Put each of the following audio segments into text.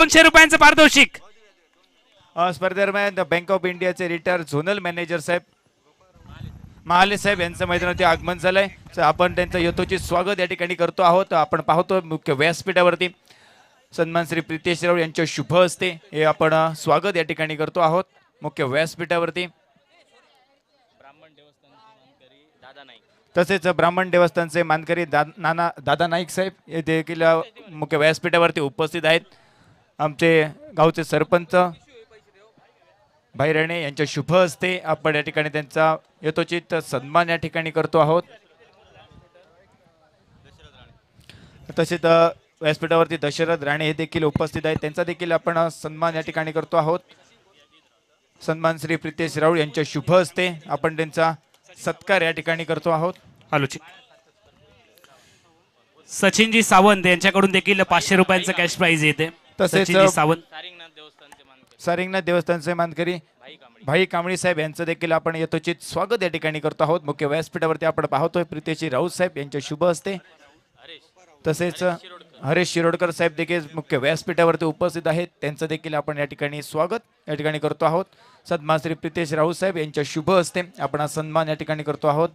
200 रुपयांचं पारितोषिक. स्पर्धेदरम्यान बँक ऑफ इंडियाचे रिटायर झोनल मॅनेजर साहेब महाले साहेब यांचं मैदानावरती आगमन झालंय. आपण त्यांचं यथोचित स्वागत या ठिकाणी करतो आहोत. आपण पाहतो मुख्य व्यासपीठावरती सन्मान श्री प्रितेश राऊळ यांच्या शुभ हस्ते हे आपण स्वागत या ठिकाणी करतो आहोत मुख्य व्यासपीठावरती. तसेच ब्राह्मण देवस्थानचे मानकरी दादा नाईक साहेब हे देखील मुख्य व्यासपीठावरती उपस्थित आहेत. आमचे गावचे सरपंच भाई राणे यांच्या शुभ हस्ते आपण या ठिकाणी त्यांचा यथोचित सन्मान या ठिकाणी करतो आहोत. तसेच व्यासपीठावरती दशरथ राणे हे देखील उपस्थित आहेत. त्यांचा देखील आपण सन्मान या ठिकाणी करतो आहोत. सन्मान श्री प्रितेश राऊळ यांच्या शुभ हस्ते आपण त्यांचा सत्कार या ठिकाणी करतो आहोत. आलोचित सचिनजी सावंत यांच्याकडून देखील 500 रुपयांचं कॅश प्राइज येते. तसेच सचिनजी सावंत सारिंगनाथ देवस्थानचे मानकरी भाई कांबळी साहेब यांचं देखील आपण यथोचित स्वागत या ठिकाणी करतो आहोत. मुख्य व्यासपीठावरती आपण पाहतोय प्रितेश राऊत साहेब यांच्या शुभ हस्ते. तसेच हरेश शिरोडकर साहेब देखील मुख्य व्यासपीठावरती उपस्थित आहेत. त्यांचं देखील आपण या ठिकाणी स्वागत या ठिकाणी करतो आहोत. सन्मान श्री प्रितेश राऊत साहेब यांच्या शुभ हस्ते आपण सन्मान या ठिकाणी करतो आहोत.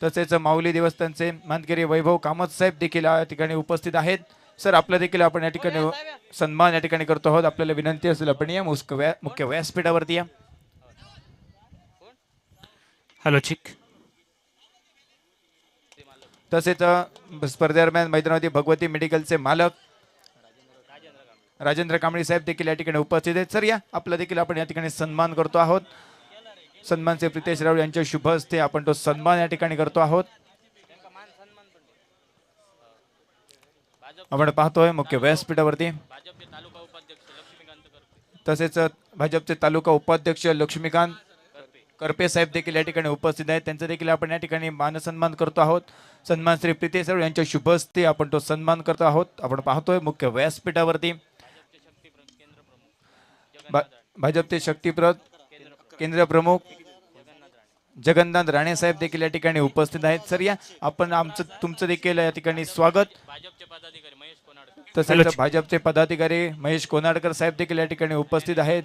तसेच माऊली देवस्थानचे मानकरी वैभव कामत साहेब देखील या ठिकाणी उपस्थित आहेत. सर आपलं देखील आपण या ठिकाणी सन्मान या ठिकाणी करतो आहोत. आपल्याला विनंती असेल आपण या मुख्य व्यासपीठावरती या. हॅलो चिक. तसेच स्पर्धेदरम्यान मैदानावरती भगवती मेडिकलचे मालक राजेंद्र कांबळे साहेब देखील या ठिकाणी उपस्थित आहेत. सर या आपला देखील आपण या ठिकाणी सन्मान करतो आहोत. सन्मानचे प्रितेश राऊळ यांच्या शुभ हस्ते आपण तो सन्मान या ठिकाणी करतो आहोत. आपण पाहतोय मुख्य व्यासपीठावरती तसेच भाजपचे तालुका उपाध्यक्ष लक्ष्मीकांत करपे साहेब देखील या ठिकाणी उपस्थित आहेत. त्यांचं देखील आपण या ठिकाणी मानसन्मान करतो आहोत. सन्मान श्री प्रितेश राऊळ यांच्या शुभ हस्ते आपण तो सन्मान करतो आहोत. आपण पाहतोय मुख्य व्यासपीठावरती भाजपचे शक्तीप्रद केंद्र प्रमुख जगन्नाथ राणे साहेब देखील या ठिकाणी उपस्थित आहेत. सर या आपण तुमचं देखील या ठिकाणी स्वागत. तसेच भाजपचे पदाधिकारी महेश कोनाडकर साहेब देखील या ठिकाणी उपस्थित आहेत.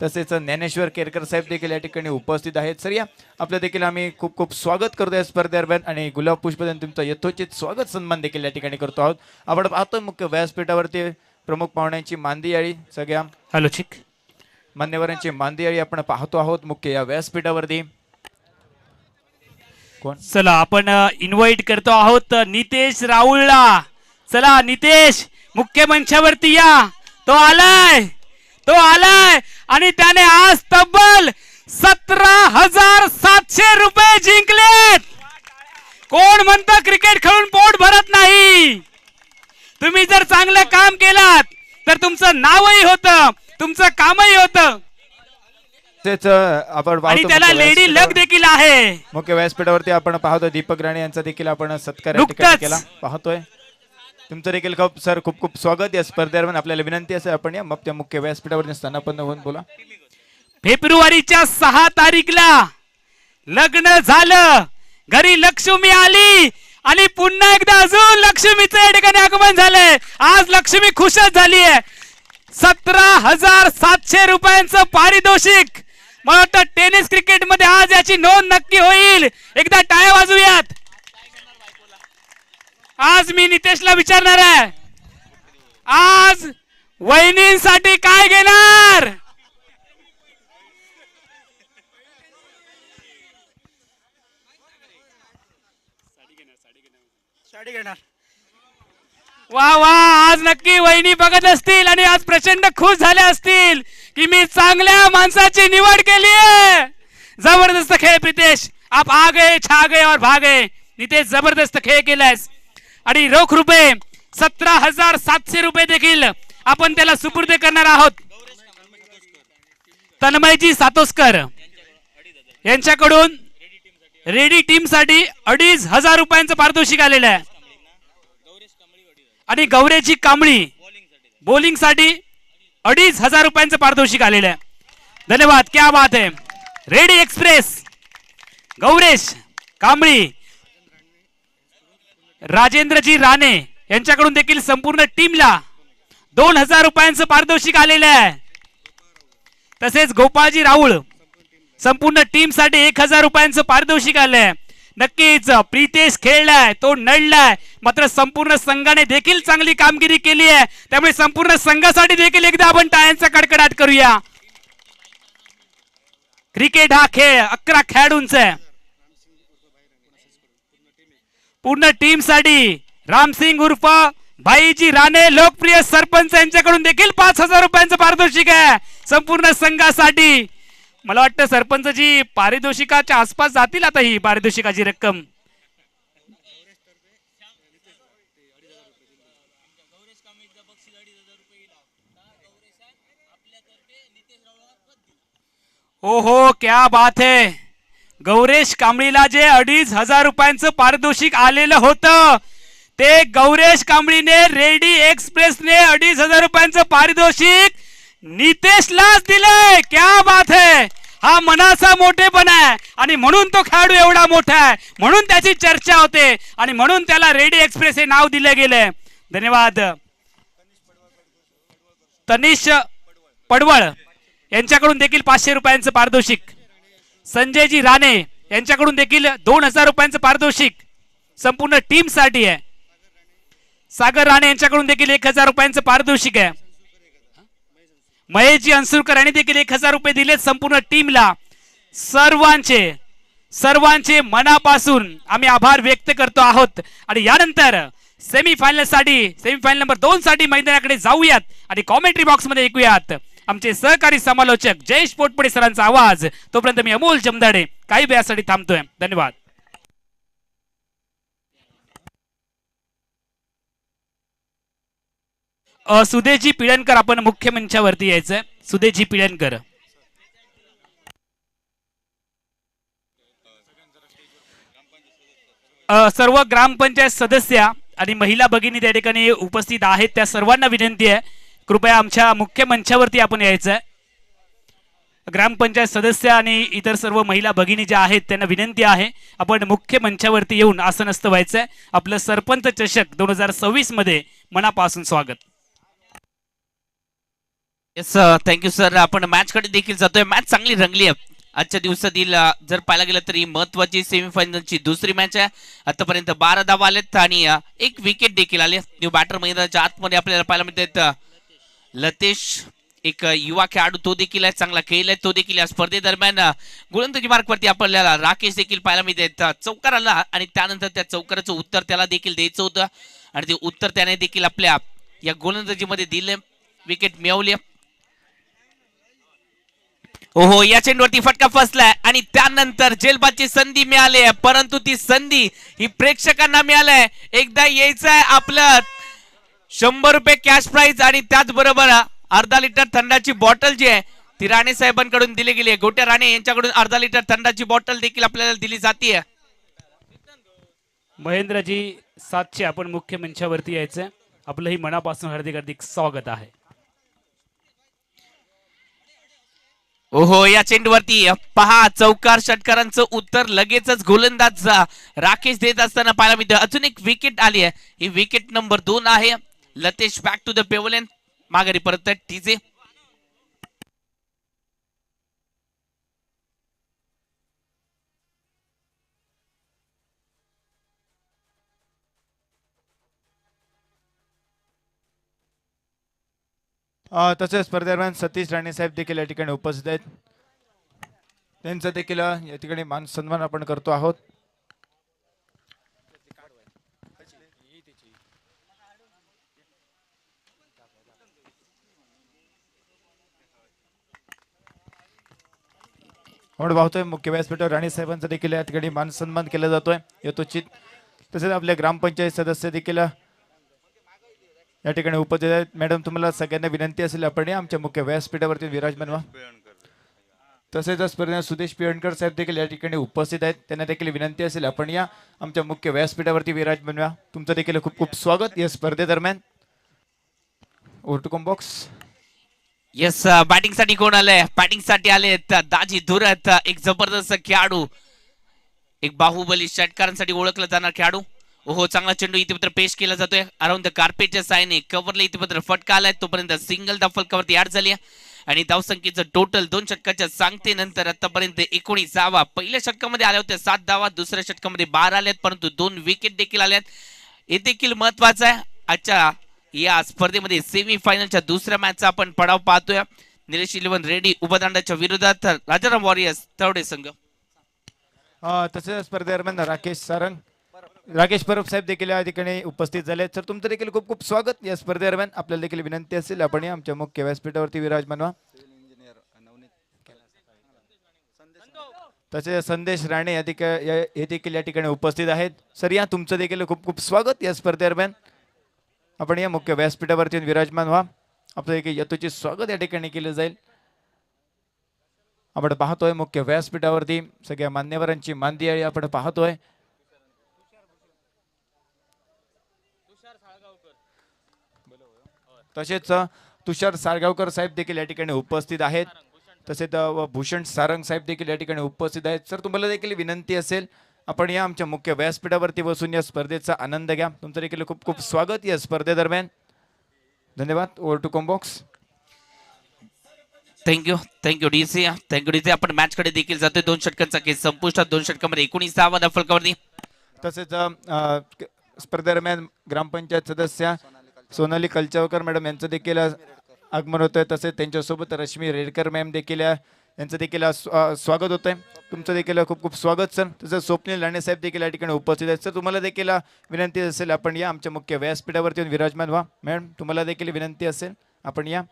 तसेच ज्ञानेश्वर केरकर साहेब देखील या ठिकाणी उपस्थित आहेत. सर या आपलं देखील आम्ही खूप खूप स्वागत करतो या स्पर्धेदरम्यान आणि गुलाब पुष्पदान तुमचं यथोचित स्वागत सन्मान देखील या ठिकाणी करतो आहोत. आपण पाहतोय मुख्य व्यासपीठावरती प्रमुख पाहुण्यांची मांदियाळी सगळ्या हॅलो चिक मान्यवरांची मांदियाळी आपण पाहतो आहोत मुख्य या व्यासपीठावरती. कोण चला आपण इन्व्हाइट करतो आहोत नितेश राऊळला. चला नितेश मुख्य मंचावरती या. तो आलाय आणि त्याने आज तब्बल 17,700 रुपये जिंकलेत. कोण म्हणतं क्रिकेट खेळून पोट भरत नाही. तुम्ही जर चांगलं काम केलात तर तुमचं नावही होतं तुमचं कामही होतं आपण आणि त्याला लेडी लक देखील आहे. मुख्य व्यासपीठावरती आपण पाहतो दीपक राणे यांचा देखील आपण सत्कार या ठिकाणी केला पाहतोय. तुमचं देखील खूप खूप स्वागत या स्पर्धेदरम्यान. आपल्याला विनंती असेल आपण या मुख्य व्यासपीठावरती स्थानापन्न होऊन बोला. फेब्रुवारीच्या 6 तारीखला लग्न झालं, घरी लक्ष्मी आली आणि पुन्हा एकदा अजून लक्ष्मीचं या ठिकाणी आगमन झालंय. आज लक्ष्मी खुशच झाली आहे. 17,700 रुपयांचं पारितोषिक. मला वाटतं टेनिस क्रिकेट मध्ये आज याची नोंद नक्की होईल. एकदा टाळ्या वाजवूयात. आज मी नितेशला विचारणार आहे आज वहिनींसाठी काय घेणार. साडी घेणार. वा वा आज नक्की वहिनी बघत असतील आणि आज प्रचंड खुश झाल्या असतील की मी चांगल्या माणसाची निवड केली आहे. जबरदस्त खेळ प्रितेश. आप आ गए छा गए और भागे. नितेश जबरदस्त खेळ केलायस आणि रोख रुपये 17,700 रुपये देखील आपण त्याला सुपूर्द करणार आहोत. तन्मयजी सातोस्कर यांच्याकडून रेडी टीम साठी 2,500 रुपयांचं पारितोषिक आलेलं आहे आणि गौरेची कांबळी बॉलिंग साठी 2,500 रुपयांचं पारितोषिक आलेलं आहे. धन्यवाद. क्या बात है. रेडी एक्सप्रेस गौरेश कांबळी राजेंद्रजी राणे यांच्याकडून देखील संपूर्ण टीमला 2,000 रुपयांचं पारितोषिक आलेलं आहे. तसेच गोपाळजी राऊळ संपूर्ण टीम साठी 1,000 रुपयांचं पारितोषिक आलंय. नक्कीच प्रितेश खेळलाय, तो नडलाय, मात्र संपूर्ण संघाने देखील चांगली कामगिरी केली आहे. त्यामुळे संपूर्ण संघासाठी देखील एकदा आपण टाळ्यांचा कडकडाट करूया. क्रिकेट हा खेळ 11 खेळाडूंचा आहे. पूर्ण टीम साठी रामसिंग उर्फ भाईजी राणे लोकप्रिय सरपंच यांच्याकडून देखील 5,000 रुपयांचं पारितोषिक आहे संपूर्ण संघासाठी. मला वाटतं सरपंचजी पारितोषिकाच्या आसपास जातील आता ही पारितोषिकाची रक्कम. ओहो क्या बात है. गौरेश कांबळीला जे 2,500 रुपयांचं पारितोषिक आलेलं होतं ते गौरेश कांबळीने रेडी एक्सप्रेसने 2,500 रुपयांचं पारितोषिक नितेशलाच दिलंय. क्या बात है. हा मनाचा मोठेपणा आहे आणि म्हणून तो खेळाडू एवढा मोठा आहे, म्हणून त्याची चर्चा होते आणि म्हणून त्याला रेडी एक्सप्रेस हे नाव दिले गेले. धन्यवाद. तनिष पडवळ यांच्याकडून देखील 500 रुपयांचं पारितोषिक. संजयजी राणे यांच्याकडून देखील 2,000 रुपयांचं पारितोषिक संपूर्ण टीम साठी आहे. सागर राणे यांच्याकडून देखील 1,000 रुपयांचं पारितोषिक आहे. महेशजी अन्सूरकर यांनी देखील 1,000 रुपये दिलेत संपूर्ण टीमला. सर्वांचे मनापासून आम्ही आभार व्यक्त करतो आहोत. आणि यानंतर सेमीफायनल नंबर 2 साठी मैदानाकडे जाऊयात आणि कॉमेंट्री बॉक्स मध्ये ऐकूयात आमचे सहकारी समालोचक जयेश पोटपडे सरांचा आवाज. तोपर्यंत मी अमोल जमदाडे काही वेळासाठी थांबतोय. धन्यवाद. सुदेशजी पिळणकर आपण मुख्य मंचावरती यायचंय. सुदेशजी पिळणकर. सर्व ग्रामपंचायत सदस्य आणि महिला भगिनी त्या ठिकाणी उपस्थित आहेत. त्या सर्वांना विनंती आहे कृपया आमच्या मुख्य मंचावरती आपण यायचंय. ग्रामपंचायत सदस्य आणि इतर सर्व महिला भगिनी ज्या आहेत त्यांना विनंती आहे आपण मुख्य मंचावरती येऊन आसनस्थ व्हायचंय. आपलं सरपंच चषक 2026 मध्ये मनापासून स्वागत. Yes thank you sir. आपण मॅच कडे देखील जातोय. मॅच चांगली रंगली आहे आजच्या दिवसातील. जर पाहायला गेलं तरी महत्वाची सेमीफायनलची दुसरी मॅच आहे. आतापर्यंत 12 धावा आलेत आणि 1 विकेट देखील आले. न्यू बॅटर मैदानाच्या आतमध्ये आपल्याला पाहायला मिळतात लतेश एक युवा खेळाडू, तो देखील आहे, चांगला खेळलाय तो देखील. या स्पर्धेदरम्यान गोलंदाजी मार्कवरती आपल्याला राकेश देखील पाहायला मिळतात. चौकार आला आणि त्यानंतर त्या चौकाराचं उत्तर त्याला देखील द्यायचं होतं आणि ते उत्तर त्याने देखील आपल्या या गोलंदाजीमध्ये दिले, विकेट मिळवली. ओहो या चेंडूवरती फटका फसलाय आणि त्यानंतर जेलबादची संधी मिळाली आहे, परंतु ती संधी ही प्रेक्षकांना मिळाली. एकदा यायचं आहे आपलं 100 रुपये कॅश प्राइज आणि त्याचबरोबर अर्धा लिटर थंडाची बॉटल जी आहे ती राणे साहेबांकडून दिली गेली आहे. गोट्या राणे यांच्याकडून अर्धा लिटर थंडाची बॉटल देखील आपल्याला दिली जाते. महेंद्रजी 700 आपण मुख्य मंचावरती यायचंय. आपलंही मनापासून हार्दिक हार्दिक स्वागत आहे. ओहो या चेंडूवरती पहा चौकार षटकारांचं उत्तर लगेचच गोलंदाज राकेश देत असताना पाहायला मिळतं. अजून एक विकेट आली आहे, ही विकेट नंबर 2 आहे. लतेश बॅक टू द पेव्हलियन, माघारी परत टीजे. तसेच स्पर्धेदरम्यान सतीश राणे साहेब देखील या ठिकाणी उपस्थित आहेत. त्यांचं देखील या ठिकाणी मान सन्मान आपण करतो आहोत. आपण पाहतोय मुख्य व्यासपीठावर राणे साहेबांचा देखील या ठिकाणी मान सन्मान केला जातोय यथोचित. तसेच आपल्या ग्रामपंचायत सदस्य देखील या ठिकाणी उपस्थित आहेत. मॅडम तुम्हाला सगळ्यांना विनंती असेल आपण आमच्या मुख्य व्यासपीठावरती विराजमान व्हा. तसेच स्पर्धेत सुदेश पिळणकर साहेब देखील या ठिकाणी उपस्थित आहेत. त्यांना देखील विनंती असेल आपण या आमच्या मुख्य व्यासपीठावरती विराजमान व्हा. तुमचं देखील खूप खूप स्वागत या स्पर्धेदरम्यान. ओटकॉम बॉक्स. येस बॅटिंग साठी कोण आलंय? बॅटिंग साठी आले दाजी धुरत, एक जबरदस्त खेळाडू, एक बाहुबली षटकारांसाठी ओळखला जाणार खेळाडू. हो चांगला चेंडू इथे मात्र पेश केला जातोय अराउंड द कार्पेटच्या सायने कव्हरला इथे मात्र फटका आलाय तोपर्यंत सिंगल धाव फलकावरती ऍड झाली आणि धावसंख्येचं टोटल 2 षटकाच्या सांगतेनंतर आतापर्यंत 19 धावा पहिल्या षटकामध्ये आल्या होत्या 7 धावा दुसऱ्या षटकामध्ये 12 आल्यात परंतु 2 विकेट देखील आल्यात हे देखील महत्वाचं आहे आजच्या या स्पर्धेमध्ये सेमी फायनलच्या दुसऱ्या मॅचचा आपण पडाव पाहतोय निलेश 11 रेडी उपदांडाच्या विरोधात राजाराम वॉरियर्स तवडे संघ तसेच स्पर्धेदरम्यान राकेश परब साहेब देखील या ठिकाणी उपस्थित झाले सर तुमचं देखील खूप खूप स्वागत या स्पर्धेदरम्यान आपल्याला देखील विनंती असेल आपण या आमच्या मुख्य व्यासपीठावरती विराजमान व्हा तसेच संदेश राणे हे देखील या ठिकाणी उपस्थित आहेत सर या तुमचं देखील खूप खूप स्वागत या स्पर्धेदरम्यान आपण या मुख्य व्यासपीठावरती विराजमान व्हा आपलं देखील यथोचित स्वागत या ठिकाणी केलं जाईल आपण पाहतोय मुख्य व्यासपीठावरती सगळ्या मान्यवरांची मानदियाळी आपण पाहतोय तसेच तुषार साळगावकर साहेब देखील या ठिकाणी उपस्थित आहेत तसेच भूषण सारंग साहेब देखील या ठिकाणी उपस्थित आहेत सर तुम्हाला देखील विनंती असेल आपण या आमच्या मुख्य व्यासपीठावरती बसून या स्पर्धेचा आनंद घ्या तुमचं देखील खूप खूप स्वागत या स्पर्धेदरम्यान धन्यवाद over to combox thank you DC आपण मॅच कडे देखील जातोय 2 षटकांचा केस संपुष्टात 2 षटकामध्ये 19 धावा धाव फलकावरती तसेच स्पर्धेदरम्यान ग्रामपंचायत सदस्य सोनाली कलचावकर मॅडम यांचं देखील आगमन होतंय तसेच त्यांच्यासोबत रश्मी रेडकर मॅम देखील यांचं देखील स्वागत होतंय तुमचं देखील खूप खूप स्वागत सर तसंच स्वप्नील राणे साहेब देखील या ठिकाणी उपस्थित आहेत सर तुम्हाला देखील विनंती असेल आपण या आमच्या मुख्य व्यासपीठावरती विराजमान व्हा मॅडम तुम्हाला देखील विनंती असेल आपण या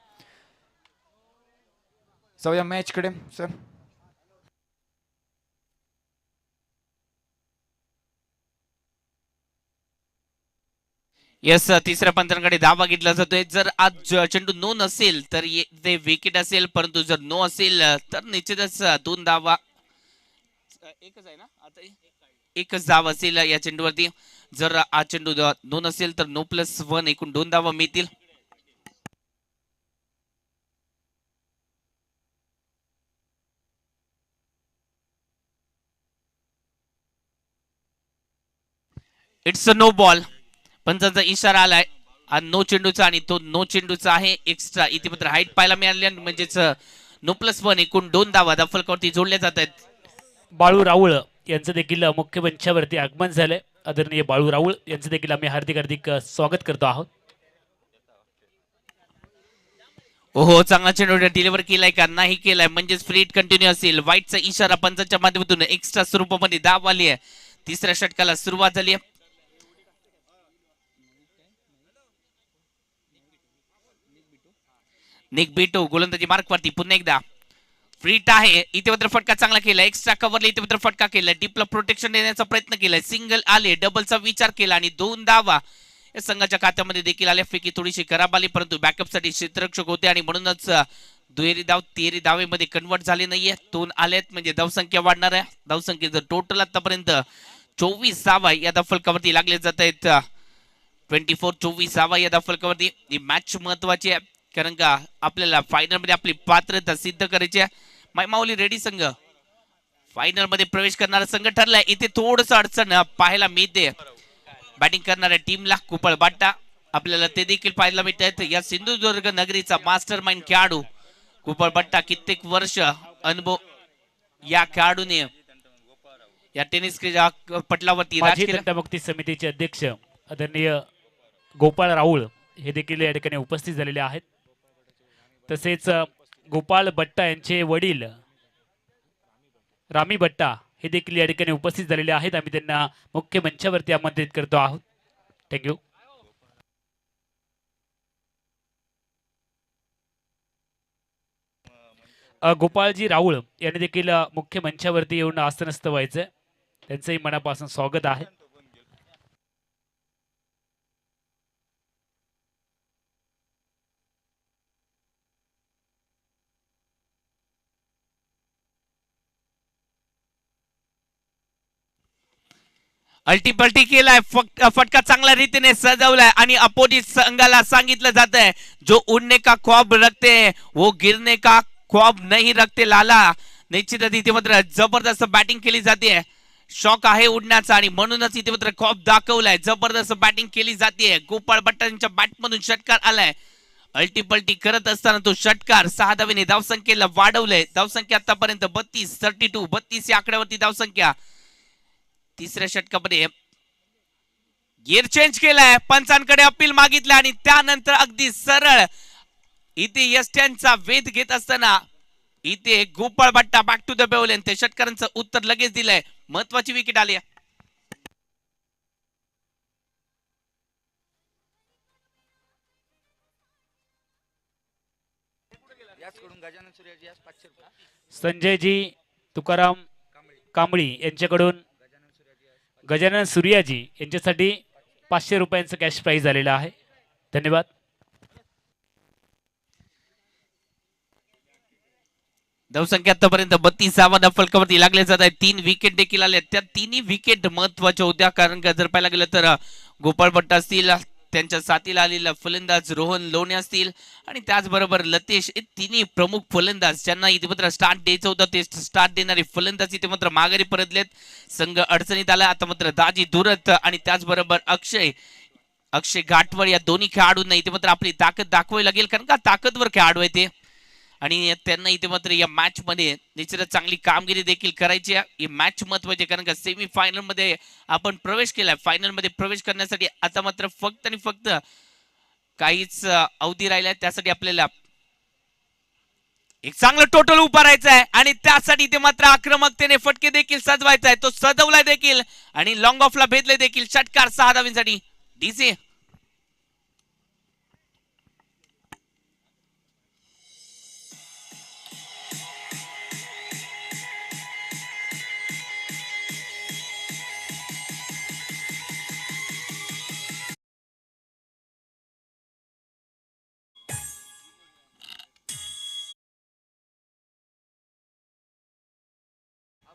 जाऊया मॅच कडे सर यस तिसऱ्या पंचांकडे धावा घेतला जातोय जर आज चेंडू नो नसेल तर ते विकेट असेल परंतु जर नो असेल तर निश्चितच 2 धावा एकच आहे ना आता एकच धाव असेल या चेंडूवरती जर आज चेंडू नो नसेल तर नो प्लस 1 एकूण 2 धावा मिळतील इट्स अ नो बॉल पंचांचा इशारा आलाय नो चेंडूचा आणि तो नो चेंडूचा आहे एक्स्ट्रा इथे मात्र हाईट पाहायला मिळाली म्हणजेच नो प्लस 1 एकूण 2 धावा धाव फलकावरती जोडल्या जात आहेत बाळू राऊळ यांचं देखील मुख्य मंचावरती आगमन झालंय आदरणीय बाळू राऊळ यांचं देखील आम्ही हार्दिक स्वागत करतो आहोत हो चांगला चेंडू डिलिव्हर केलाय का नाही केलाय म्हणजेच फ्री हिट कंटिन्यू असेल व्हाईटचा इशारा पंचांच्या माध्यमातून एक्स्ट्रा स्वरूपामध्ये धाव आली आहे तिसऱ्या षटकाला सुरुवात झाली आहे निक बिटो गोलंदाजी मार्क वरती पुन्हा एकदा फ्रीट आहे इथे मात्र फटका चांगला केला एक्स्ट्रा कव्हरला इथे मात्र फटका केला डीपला प्रोटेक्शन देण्याचा प्रयत्न केलाय सिंगल आले डबलचा विचार केला आणि 2 धावा या संघाच्या खात्यामध्ये देखील आल्या पैकी थोडीशी खराब आली परंतु बॅकअप साठी क्षेत्ररक्षक होते आणि म्हणूनच दुहेरी धाव तिहेरी धावेमध्ये कन्वर्ट झाले नाहीये 2 आलेत म्हणजे धावसंख्या वाढणार आहे धावसंख्येचं टोटल आतापर्यंत 24 धावा या धाव फलकावरती लागले जात आहेत 24 धावा या धाव फलकावरती ही मॅच महत्वाची आहे कारण का आपल्याला फायनल मध्ये आपली पात्रता सिद्ध करायची आहे माऊली रेडी संघ फायनल मध्ये प्रवेश करणारा संघ ठरलाय इथे थोडस अडचण पाहायला मिळते बॅटिंग करणाऱ्या टीमला कुपळ बाट्टा आपल्याला ते देखील पाहायला मिळत आहेत या सिंधुदुर्ग नगरीचा मास्टर माइंड खेळाडू कुपळ बाट्टा कित्येक वर्ष अनुभव या खेळाडूने या टेनिस पटलावरती माजी दंडमुक्ती समितीचे अध्यक्ष आदरणीय गोपाळ राऊळ हे देखील या ठिकाणी उपस्थित झालेले आहेत तसेच गोपाळ बट्टा यांचे वडील रामी बट्टा हे देखील या ठिकाणी उपस्थित झालेले आहेत आम्ही त्यांना मुख्य मंचावरती आमंत्रित करतो आहोत थँक्यू गोपाळजी राऊळ यांनी देखील मुख्य मंचावरती येऊन आसनस्थ व्हायचं त्यांचंही मनापासून स्वागत आहे अल्टीपल्टी केलाय फटका चांगल्या रीतीने सजवलाय आणि अपोजिट संघाला सांगितलं जात आहे जो उड़ने का ख्वाब रखते हैं वो गिरने का ख्वाब नहीं रखते लाला निश्चितच इथे मात्र जबरदस्त बॅटिंग केली जाते शॉक आहे उडण्याचा आणि म्हणूनच इथे मात्र खॉप दाखवलाय. जबरदस्त बॅटिंग केली जाते. गोपाळ भट्टांच्या बॅटमधून षटकार आलाय. अल्टीपल्टी करत असताना तो षटकार 6 धावेने धावसंख्येला वाढवलंय. धावसंख्या आतापर्यंत 32 या आकड्यावरती धावसंख्या. तिसऱ्या षटकामध्ये गिअर चेंज केलाय. पंचांकडे अपील मागितलं आणि त्यानंतर अगदी सरळ इथे यष्ट्यांचा वेध घेत असताना इथे गोपाळ भट्टा बॅक टू द बेवलेन. ते षटकारांचं उत्तर लगेच दिलंय. महत्वाची विकेट आली. संजयजी तुकाराम कांबळी यांच्याकडून गजानन सूर्याजी यांच्यासाठी 500 रुपयांचं कॅश प्राइज आलेलं आहे. धन्यवाद. धावसंख्या आतापर्यंत 32 फलकावरती लागले जात आहे. 3 विकेट देखील आले. त्या तिन्ही विकेट महत्वाच्या होत्या, कारण का जर पाहायला गेलं तर गोपाळ भट्ट असतील, त्यांच्या साथीला आलेला फलंदाज रोहन लोणे असतील आणि त्याचबरोबर लतेश, हे तिन्ही प्रमुख फलंदाज ज्यांना इथे मात्र स्टार्ट द्यायचं होतं ते स्टार्ट देणारे फलंदाज इथे मात्र माघारी परतलेत. संघ अडचणीत आला. आता मात्र दाजी दुरत आणि त्याचबरोबर अक्षय घाटवळ या दोन्ही खेळाडूंना इथे मात्र आपली ताकद दाखवावी लागेल, कारण का ताकदवर खेळाडू आहे ते आणि त्यांना इथे मात्र या मॅच मध्ये निश्चितच चांगली कामगिरी देखील करायची आहे. ही मॅच महत्वाची, कारण का सेमी फायनल मध्ये आपण प्रवेश केलाय. फायनल मध्ये प्रवेश करण्यासाठी आता मात्र फक्त आणि फक्त काहीच अवधी राहिल्या. त्यासाठी आपल्याला एक चांगलं टोटल उभा राहायचं आहे आणि त्यासाठी ते मात्र आक्रमकतेने फटके देखील सजवायचा आहे. तो सजवलाय देखील आणि लॉंग ऑफला भेदले देखील. षटकार 6 धावांसाठी डीसी.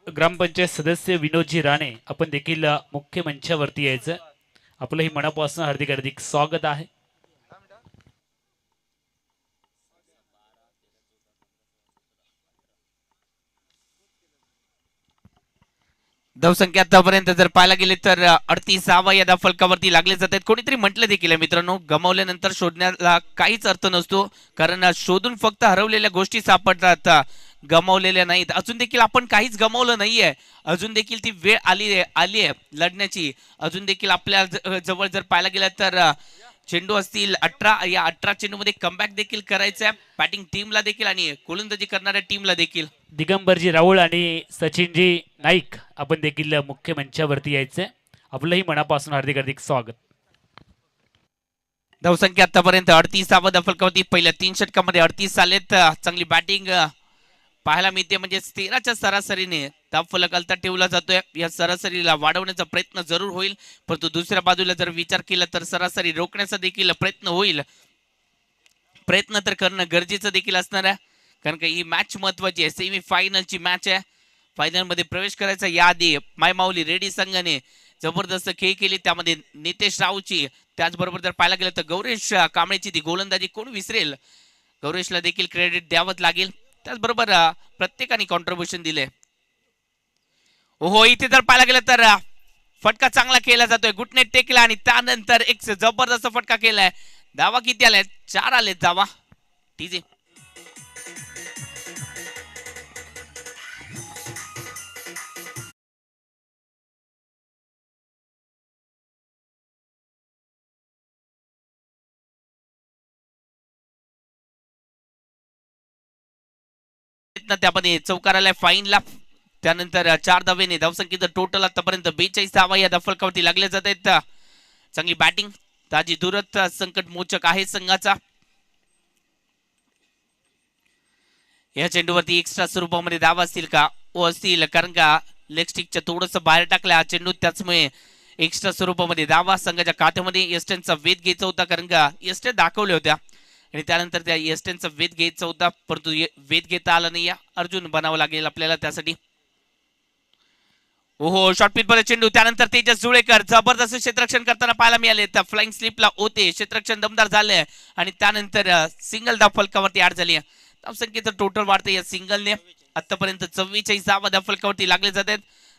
ग्रामपंचायत सदस्य विनोदजी राणे आपण देखील मुख्य मंचावरती यायचं. आपलंही मनापासून हार्दिक हार्दिक स्वागत आहे. धावसंख्या आतापर्यंत जर पाहायला गेले तर 38 या धावफलकावरती लागले जात आहेत. कोणीतरी म्हटलं देखील मित्रांनो, गमावल्यानंतर शोधण्याला काहीच अर्थ नसतो, कारण शोधून फक्त हरवलेल्या गोष्टी सापडतात, गमावलेल्या नाहीत. अजून देखील आपण काहीच गमावलं नाहीये. अजून देखील ती वेळ आली आहे लढण्याची. अजून देखील आपल्या जवळ जर पाहायला गेलं तर चेंडू असतील 18, या 18 चेंडूमध्ये कमबॅक देखील करायचं आहे बॅटिंग टीमला देखील आणि गोलंदाजी करणाऱ्या टीमला देखील. दिगंबरजी राऊळ आणि सचिनजी नाईक आपण देखील मुख्य मंचावरती यायचंय. आपलंही मनापासून हार्दिक हार्दिक स्वागत. धावसंख्या आतापर्यंत 38 धावफलकावरती. पहिल्या 3 षटकामध्ये 38 आलेत. चांगली बॅटिंग पाहायला मिळते, म्हणजे 13च्या सरासरीने धावफलक अलता ठेवला जातोय. या सरासरीला वाढवण्याचा प्रयत्न जरूर होईल, परंतु दुसऱ्या बाजूला जर विचार केला तर सरासरी रोखण्याचा देखील प्रयत्न होईल. प्रयत्न तर करणं गरजेचं देखील असणार आहे, कारण का ही मॅच महत्वाची आहे. सेमी फायनलची मॅच आहे. फायनल मध्ये प्रवेश करायचा याआधी मायमाऊली रेडी संघाने जबरदस्त खेळ केली. त्यामध्ये नितेश राऊची, त्याचबरोबर जर पाहायला गेलं तर गौरेश कांबळेची ती गोलंदाजी कोण विसरेल. गौरेशला देखील क्रेडिट द्यावंच लागेल. त्याचबरोबर प्रत्येकाने कॉन्ट्रीब्युशन दिले. हो, इथे जर पाहायला गेलं तर फटका चांगला केला जातोय. गुटनेट टेकला आणि त्यानंतर एक जबरदस्त फटका केलाय. धावा किती आल्या? 4 आलेत धावा. ठीक आहे. त्यामध्ये चौकार आलाय फाईनला. त्यानंतर 4 धावेने धावसंख्येचं टोटल आतापर्यंत 42 धावा या धावफलकावरती लागले जात आहेत. चांगली बॅटिंग ताजी दुरत संकट मोचक आहे संघाचा. या चेंडूवरती एक्स्ट्रा स्वरूपामध्ये धावा असतील का? ओ असतील, कारण का लेग स्टिकच्या थोडस बाहेर टाकला हा चेंडू, त्याचमुळे एक्स्ट्रा स्वरूपामध्ये धावा संघाच्या खात्यामध्ये. एस्टनचा वेध घ्यायचा होता, कारण का एस्टन दाखवल्या होत्या आणि त्यानंतर त्या एस्टनचा वेध घ्यायचा होता, परंतु वेध घेता आला नाही. अर्जुन बनावं लागेल आपल्याला त्यासाठी. ओहो, शॉर्ट पिच मध्ये चेंडू. त्यानंतर तेजस जुळेकर जबरदस्त क्षेत्ररक्षण करताना पाहायला मिळाले. त्या फ्लाइंग स्लिपला होते, क्षेत्ररक्षण दमदार झाले आणि त्यानंतर सिंगल धाव फलकावरती ऍड झाली. धावसंख्येचं टोटल वाढतं या सिंगलने. आतापर्यंत 44 धावा धाव फलकावरती लागले जातात.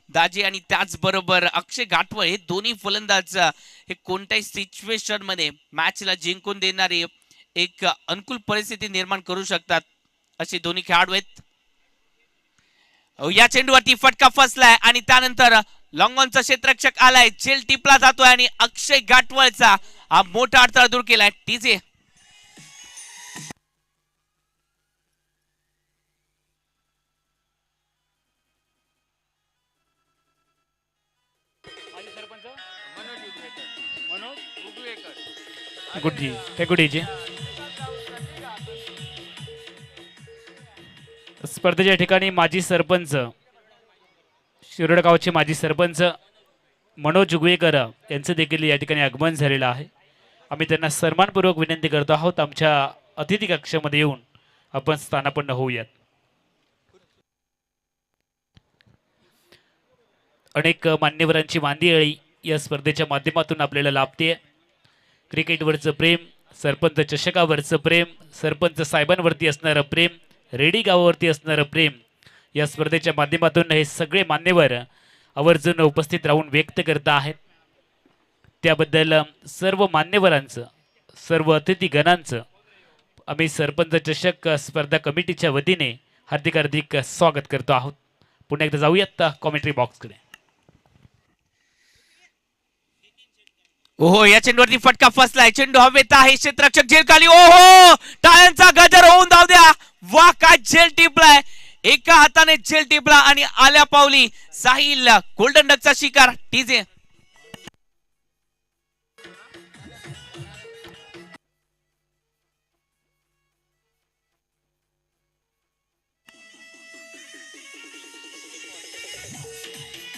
दाजी आणि त्याचबरोबर अक्षय घाटवळ हे दोन्ही फलंदाज हे कोणत्याही सिच्युएशन मध्ये मॅचला जिंकून देणारी एक अनुकूल परिस्थिती निर्माण करू शकतात असे दोन्ही खेळाडू आहेत. या चेंडूवरती फटका फसलाय आणि त्यानंतर लॉंग ऑनचा क्षेत्ररक्षक आलाय, झेल टिपला जातोय आणि अक्षय घाटवळचा हा मोठा अडथळा दूर केलाय. टीजे गुड स्पर्धेच्या ठिकाणी माजी सरपंच शिरोड गावचे माजी सरपंच मनोज उगवेकर यांचं देखील या ठिकाणी आगमन झालेलं आहे. आम्ही त्यांना सन्मानपूर्वक विनंती करतो आहोत आमच्या अतिथी कक्षामध्ये येऊन आपण स्थानापन्न होऊयात. अनेक मान्यवरांची मांदियाळी या स्पर्धेच्या माध्यमातून आपल्याला लाभते. क्रिकेटवरचं प्रेम, सरपंच चषकावरचं प्रेम, सरपंच साहेबांवरती असणारं प्रेम, रेडी गावावरती असणारं प्रेम या स्पर्धेच्या माध्यमातून हे सगळे मान्यवर आवर्जून उपस्थित राहून व्यक्त करत आहेत. त्याबद्दल सर्व मान्यवरांचं, सर्व अतिथीगणांचं आम्ही सरपंच चषक स्पर्धा कमिटीच्या वतीने हार्दिक हार्दिक स्वागत करतो आहोत. पुन्हा एकदा जाऊयात कॉमेंट्री बॉक्सकडे. ओहो, या चेंडूवरती फटका फसलाय, चेंडू हवेत आहे, क्षेत्ररक्षक झेल खाली. ओहो, टाळ्यांचा गजर होऊन जाऊ द्या. वा, काय झेल टिपलाय, एका हाताने झेल टिपला आणि आल्या पावली साहिल गोल्डन डकचा शिकार. TJ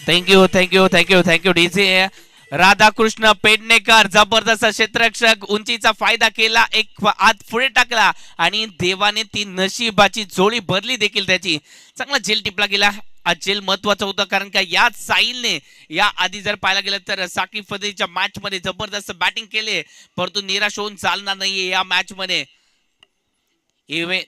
thank you DJ. Radhakrishna Pednekar जबरदस्त क्षेत्ररक्षक, उंचीचा फायदा केला, एक हात पुढे टाकला आणि देवाने ती नशिबाची जोडी भरली देखील त्याची. चांगला झेल टिपला गेला. आज झेल महत्वाचा होता कारण का या साहिलने या आधी जर पाहायला गेलं तर साकी फतेच्या मॅच मध्ये जबरदस्त बॅटिंग केले, परंतु निराश होऊन चालणार नाहीये या मॅच मध्ये.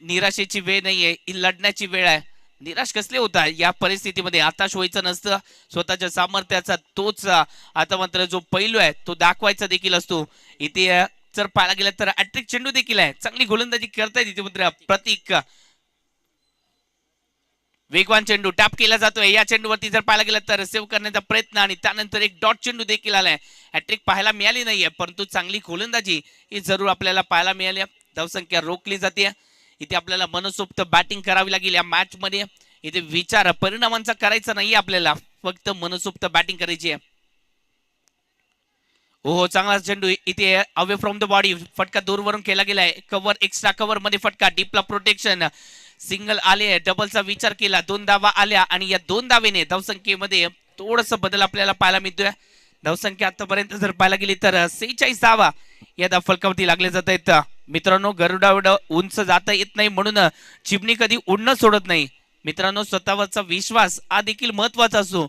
निराशेची वेळ नाहीये, ही लढण्याची वेळ आहे. निराश कसले होता या परिस्थितीमध्ये, हताश व्हायचं नसतं. स्वतःच्या सामर्थ्याचा तोच आता मात्र जो पैलू आहे तो दाखवायचा देखील असतो. इथे जर पाहायला गेलं तर हॅट्रिक चेंडू देखील आहे, चांगली गोलंदाजी करतायत इथे मात्र प्रतीक. वेगवान चेंडू टॅप केला जातोय. या चेंडूवरती जर पाहायला गेलं तर सेव्ह करण्याचा प्रयत्न आणि त्यानंतर एक डॉट चेंडू देखील आलाय. हॅट्रिक पाहायला मिळाली नाहीये, परंतु चांगली गोलंदाजी ही जरूर आपल्याला पाहायला मिळाली. धावसंख्या रोखली जाते. इथे आपल्याला मनसोक्त बॅटिंग करावी लागेल या मॅच मध्ये. इथे विचार परिणामांचा करायचा नाहीये आपल्याला, फक्त मनसोक्त बॅटिंग करायची आहे. ओहो, चांगला चेंडू इथे अवे फ्रॉम द बॉडी, फटका दूरवरून केला गेलाय. कव्हर, एक्स्ट्रा कव्हर मध्ये फटका, डीपला प्रोटेक्शन, सिंगल आले, डबलचा विचार केला, 2 धावा आल्या आणि या 2 धावेने धावसंख्येमध्ये थोडस बदल आपल्याला पाहायला मिळतोय. धावसंख्या आतापर्यंत जर पाहायला गेली तर 46 धावा या फलकावरती लागले जात आहेत. मित्रांनो, गरुडा उंच जाता येत नाही म्हणून चिमणी कधी उडणं सोडत नाही. मित्रांनो, स्वतःवरचा विश्वास हा देखील महत्वाचा असतो.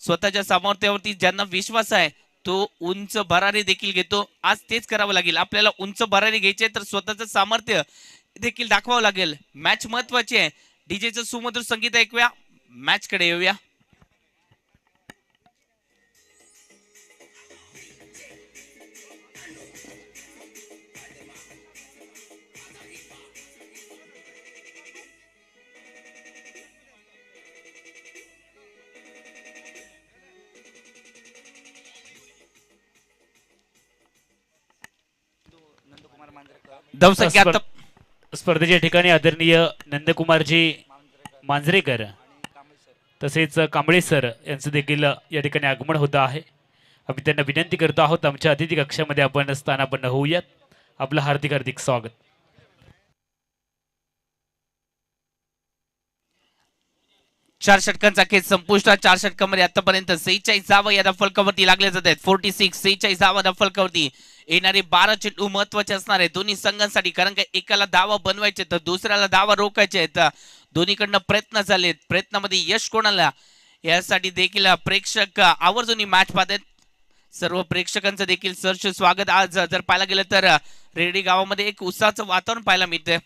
स्वतःच्या सामर्थ्यावरती ज्यांना विश्वास आहे तो उंच भरारी देखील घेतो. आज तेच करावं लागेल आपल्याला. उंच भरारी घ्यायचे तर स्वतःचं सामर्थ्य देखील दाखवावं लागेल. मॅच महत्वाची आहे. डीजेचं सुमधुर संगीत ऐकूया, मॅच कडे येऊया. धावसंख्या स्पर्धेच्या ठिकाणी आदरणीय नंदकुमारजी मांजरेकर तसेच कांबळे सर यांचं देखील या ठिकाणी आगमन होत आहे. आम्ही त्यांना विनंती करतो आहोत आमच्या अतिथी कक्षामध्ये आपण स्थानापन्न होऊयात. आपलं हार्दिक हार्दिक स्वागत. चार षटकांचा खेळ संपुष्टात. 4 षटकांमध्ये आतापर्यंत 46 धावा या फलकावरती लागल्या जात आहेत. 46 धावा फलकावरती. येणारे 12 चेंडू महत्वाचे असणार आहे दोन्ही संघांसाठी, कारण का एकाला धावा बनवायचे तर दुसऱ्याला धावा रोखायचे आहेत. दोन्हीकडनं प्रयत्न झालेत, प्रयत्नामध्ये यश कोणाला यासाठी देखील प्रेक्षक आवर्जून मॅच पाहतात. सर्व प्रेक्षकांचं देखील सहर्ष स्वागत. आज जर पाहायला गेलं तर रेडी गावामध्ये एक उत्साहाचं वातावरण पाहायला मिळतंय.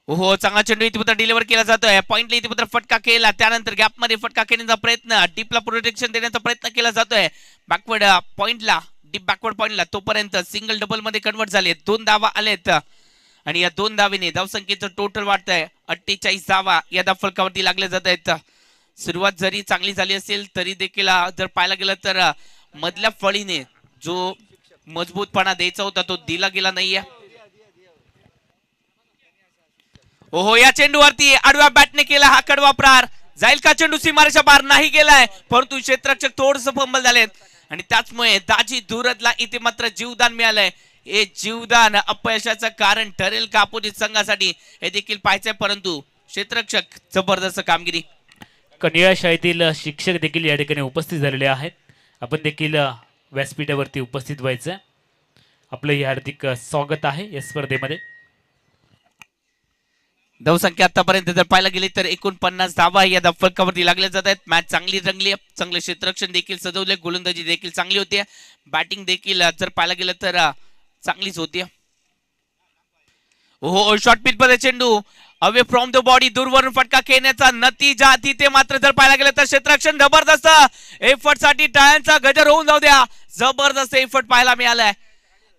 हो चांगला चेंडू इथे डिलिव्हर केला जातोय. पॉइंटला इथे फटका केला, त्यानंतर गॅप मध्ये फटका खेळण्याचा प्रयत्न, डीपला प्रोटेक्शन देण्याचा प्रयत्न केला जातोय. बॅकवर्ड पॉइंटला, डीप बॅकवर्ड पॉइंटला तोपर्यंत सिंगल डबल मध्ये कन्वर्ट झाले. 2 धावा आलेत आणि या 2 धावेने धावसंख्येचं टोटल वाढतंय. 48 धावा या फलकावरती लागल्या जात आहेत. सुरुवात जरी चांगली झाली असेल तरी देखील जर पाहायला गेलं तर मधल्या फळीने जो मजबूतपणा द्यायचा होता तो दिला गेला नाहीये. ओहो, या चेंडूवरती आडव्या बॅटने केला हा कडवा प्रहार. जाईल का चेंडू सीमारेषा पार? नाही गेलाय, परंतु क्षेत्ररक्षक थोडस फंबल झालेत आणि त्याचमुळे दाजी धुरतला इथे मात्र जीवदान मिळालंय. हे जीवदान अपयशाचं कारण ठरेल का अपोजिट संघासाठी हे देखील पाहायचंय, परंतु क्षेत्ररक्षक जबरदस्त कामगिरी. कन्या शाळेतील शिक्षक देखील या ठिकाणी उपस्थित झालेले आहेत. आपण देखील व्यासपीठावरती उपस्थित व्हायचं. आपलं हे हार्दिक स्वागत आहे या स्पर्धेमध्ये. धावसंख्या आतापर्यंत जर पाहायला गेली तर 49 धावा या फलकावरती लागल्या जात आहेत. मॅच चांगली रंगली, चांगले क्षेत्ररक्षण देखील सजवले, गोलंदाजी देखील चांगली होती, बॅटिंग देखील जर पाहायला गेलं तर चांगलीच होती. हो, शॉर्ट पिच मध्ये चेंडू अवे फ्रॉम द बॉडी, दूरवरून फटका खेळण्याचा नतीजा तिथे मात्र जर पाहायला गेलं तर क्षेत्ररक्षण जबरदस्त एफर्ट साठी टाळ्यांचा गजर होऊन जाऊ द्या. जबरदस्त एफर्ट पाहायला मिळालाय.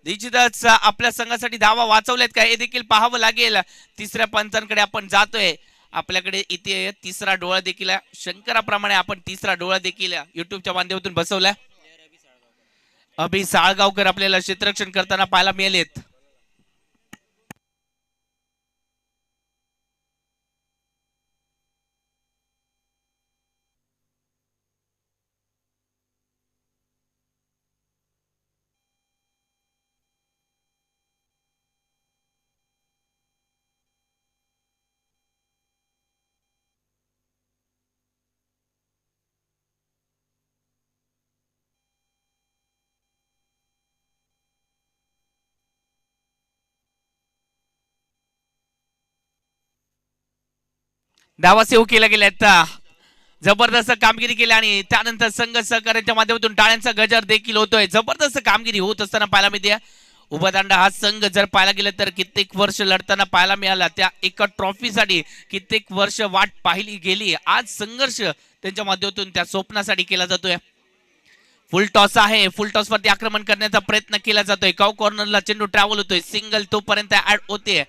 निश्चितच आपल्या संघासाठी धावा वाचवल्यात का हे देखील पाहावं लागेल. तिसऱ्या पंचांकडे आपण जातोय. आपल्याकडे इथे तिसरा डोळा देखील शंकराप्रमाणे आपण तिसरा डोळा देखील युट्यूबच्या माध्यमातून बसवलाय. अभि साळगावकर आपल्याला क्षेत्ररक्षण करताना पाहायला मिळालेत. धावा सेव्ह केल्या गेल्यात. जबरदस्त कामगिरी केली आणि त्यानंतर संघ सहकार्याच्या माध्यमातून टाळ्यांचा गजर देखील होतोय. जबरदस्त कामगिरी होत असताना पाहायला मिळते. उभा दांडा हा संघ जर पाहायला गेलं तर कित्येक वर्ष लढताना पाहायला मिळाला. त्या एका ट्रॉफीसाठी कित्येक वर्ष वाट पाहिली गेली. आज संघर्ष त्यांच्या माध्यमातून त्या स्वप्नासाठी केला जातोय. फुल टॉस आहे, फुल टॉस वरती आक्रमण करण्याचा प्रयत्न केला जातोय. काउ कॉर्नरला चेंडू ट्रॅव्हल होतोय, सिंगल तोपर्यंत ऍड होते.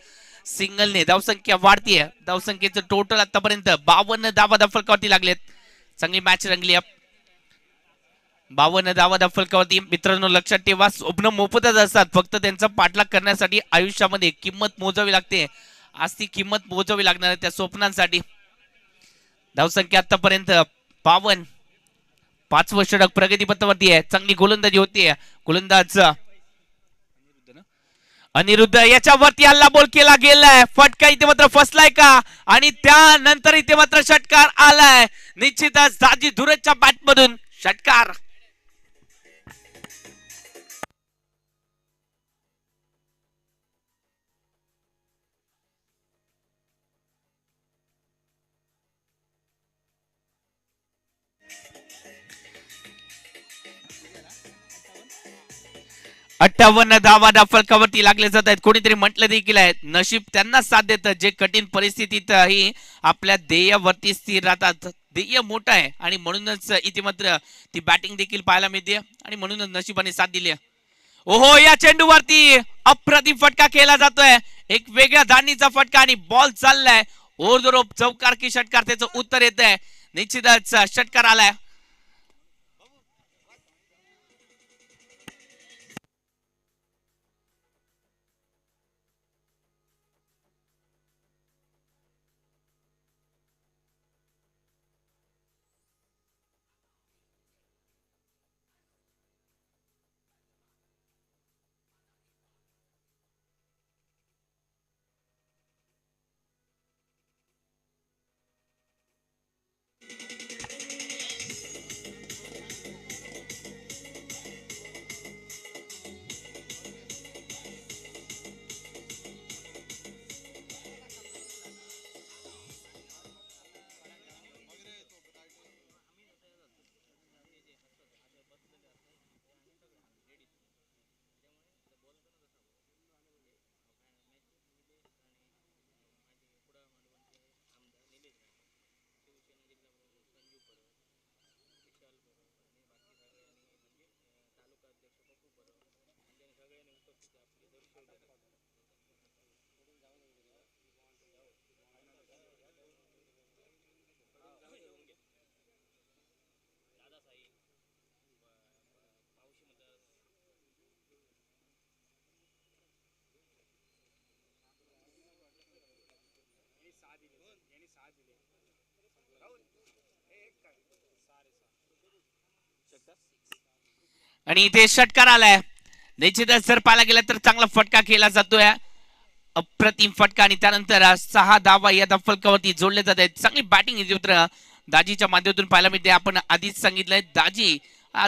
सिंगलने धावसंख्या वाढतीये. धावसंख्येचं टोटल आतापर्यंत 52 धावा फलकावरती लागलेत. चांगली मॅच रंगली. 52 धावा फलकावरती. मित्रांनो लक्षात ठेवा, स्वप्न मोफतच असतात, फक्त त्यांचा पाठलाग करण्यासाठी आयुष्यामध्ये किंमत मोजावी लागते. आज ती किंमत मोजावी लागणार आहे त्या स्वप्नांसाठी. धावसंख्या आतापर्यंत 52. 5वं षटक प्रगतीपथावरती आहे. चांगली गोलंदाजी होतीये. गोलंदाज अनिरुद्ध याच्यावरती हल्ला बोल केला गेलाय. फटका इथे मात्र फसलाय का आणि त्यानंतर इथे मात्र षटकार आलाय. निश्चितच दाजी धुरतच्या बॅट मधून षटकार. अठ्ठावन्न धावा फलकावरती लागले जात आहेत. कोणीतरी म्हटलं देखील आहे, नशीब त्यांना साथ देतं जे कठीण परिस्थितीतही आपल्या ध्येयावरती स्थिर राहतात. ध्येय मोठं आहे आणि म्हणूनच इथे मात्र ती बॅटिंग देखील पाहायला मिळते आणि म्हणूनच नशिबाने साथ दिली. ओहो, या चेंडूवरती अप्रतिम फटका केला जातोय. एक वेगळ्या धारणीचा फटका आणि बॉल चाललाय ओरदोरोप. चौकार की षटकार त्याचं उत्तर येत आहे. निश्चितच षटकार आलाय. आणि इथे षटकार आलाय. निश्चितच जर पाहायला गेलं तर चांगला फटका केला जातोय, अप्रतिम फटका. आणि त्यानंतर 6 धावा या फलकावरती जोडले जात आहेत. चांगली बॅटिंग मित्र दाजीच्या माध्यमातून पाहायला मिळते. आपण आधीच सांगितलंय दाजी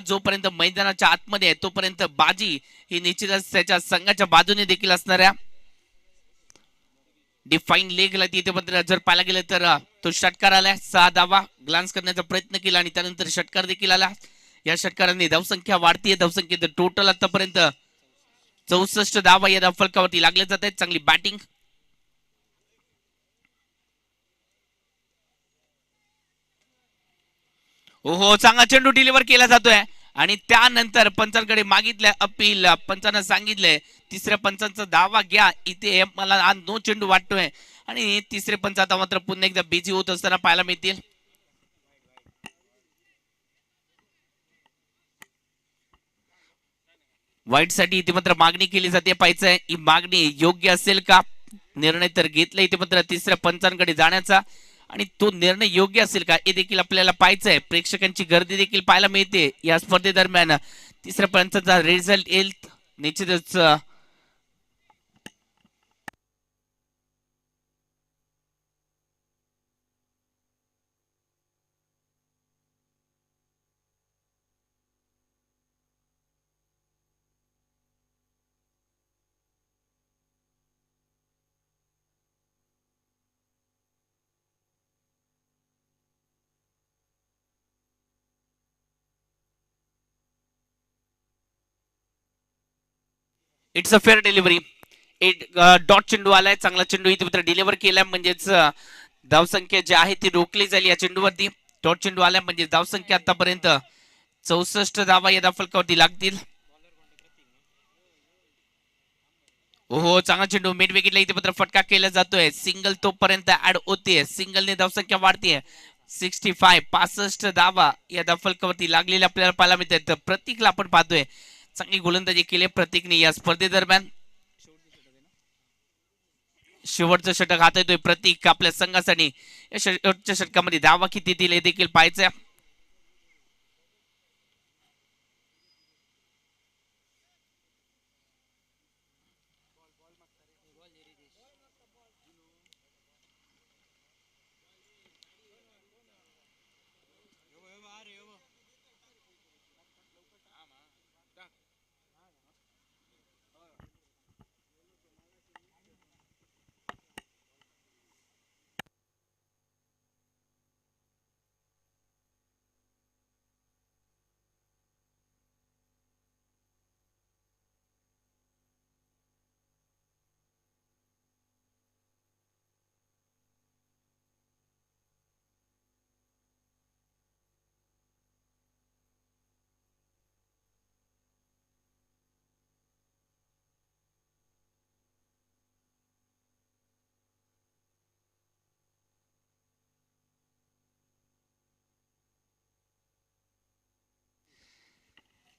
जोपर्यंत मैदानाच्या आतमध्ये आहे तोपर्यंत बाजी ही निश्चितच त्याच्या संघाच्या बाजूने देखील असणाऱ्या डिफाईन लेगला तिथे मात्र जर पाहायला गेलं तर तो षटकार आलाय. 6 धावा ग्लान्स करण्याचा प्रयत्न केला आणि त्यानंतर षटकार देखील आला. या षटकारांनी धावसंख्या वाढतीये. धावसंख्येत टोटल आतापर्यंत 64 धावा या फलकावरती लागले जात आहेत. चांगली बॅटिंग. हो चांगला चेंडू डिलिव्हर केला जातोय आणि त्यानंतर पंचांकडे मागितलंय अपील. पंचांना सांगितलंय तिसऱ्या पंचांचा धावा घ्या. इथे मला आज नो चेंडू वाटतोय आणि तिसरे पंच आता मात्र पुन्हा एकदा बिझी होत असताना पाहायला मिळतील. वाईट साठी इथे मात्र मागणी केली जाते. पाहायचंय ही मागणी योग्य असेल का. निर्णय तर घेतला इथे मात्र तिसऱ्या पंचांकडे जाण्याचा आणि तो निर्णय योग्य असेल का हे देखील आपल्याला पाहायचंय. प्रेक्षकांची गर्दी देखील पाहायला मिळते या स्पर्धेदरम्यान. तिसऱ्या पंचांचा रिझल्ट येईल निश्चितच. It's a fair delivery. एक डॉट चेंडू आलाय. चांगला चेंडू इथे मात्र डिलिव्हर केलाय म्हणजेच धावसंख्या जी आहे ती रोखली झाली या चेंडूवरती. डॉट चेंडू आलाय म्हणजे धावसंख्या आतापर्यंत 64 धावा या फलकावरती लागतील. हो चांगला चेंडू मिड विकेटला इथे मात्र फटका केला जातोय. सिंगल तोपर्यंत ऍड होते. सिंगलने धावसंख्या वाढतीये. 65 धावा या फलकावरती लागलेल्या आपल्याला पाहायला मिळतात. प्रतीकला आपण पाहतोय चांगली गोलंदाजी केली प्रतीकने या स्पर्धेदरम्यान. शेवटचं षटक हातात येतोय प्रतीक आपल्या संघासाठी. या शेवटच्या षटकामध्ये धावा किती दिले देखील पाहायचं.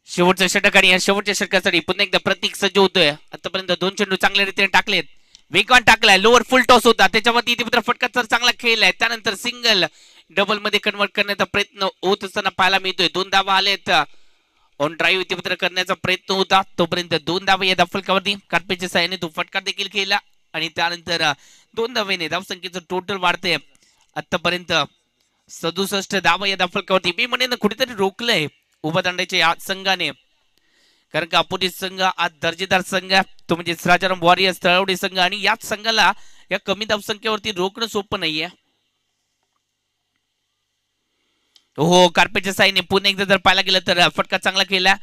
शेवटचं षटक आणि या शेवटच्या षटकासाठी पुन्हा एकदा प्रतीक सज्ज होतोय. आतापर्यंत 2 चेंडू चांगल्या रीतीने टाकलेत. वेगवान टाकलाय. लोअर फुल टॉस होता त्याच्यावरती इथे मात्र फटका तर चांगला खेळलाय. त्यानंतर सिंगल डबल मध्ये कन्वर्ट करण्याचा प्रयत्न होत असताना पाहायला मिळतोय. 2 धावा आलेत. ऑन ड्राईव्ह इथे मात्र करण्याचा प्रयत्न होता तोपर्यंत 2 धावा या फलकावरती. कार्पेटच्या साहाय्याने तो फटका देखील खेळला आणि त्यानंतर 2 धावेने धावसंख्येचं टोटल वाढते. आतापर्यंत 67 धावा या फलकावरती. मी म्हणेन कुठेतरी रोखलंय उभा दांड्याच्या या संघाने, कारण का अपोजिट संघ आज दर्जेदार संघ तो म्हणजे राजाराम वॉरियर्स तळवडी संघ आणि याच संघाला या कमी धावसंख्येवरती रोखणं सोपं नाहीये. हो कार्पेटच्या साईने पुन्हा एकदा जर पाहायला गेलं तर फटका चांगला केला.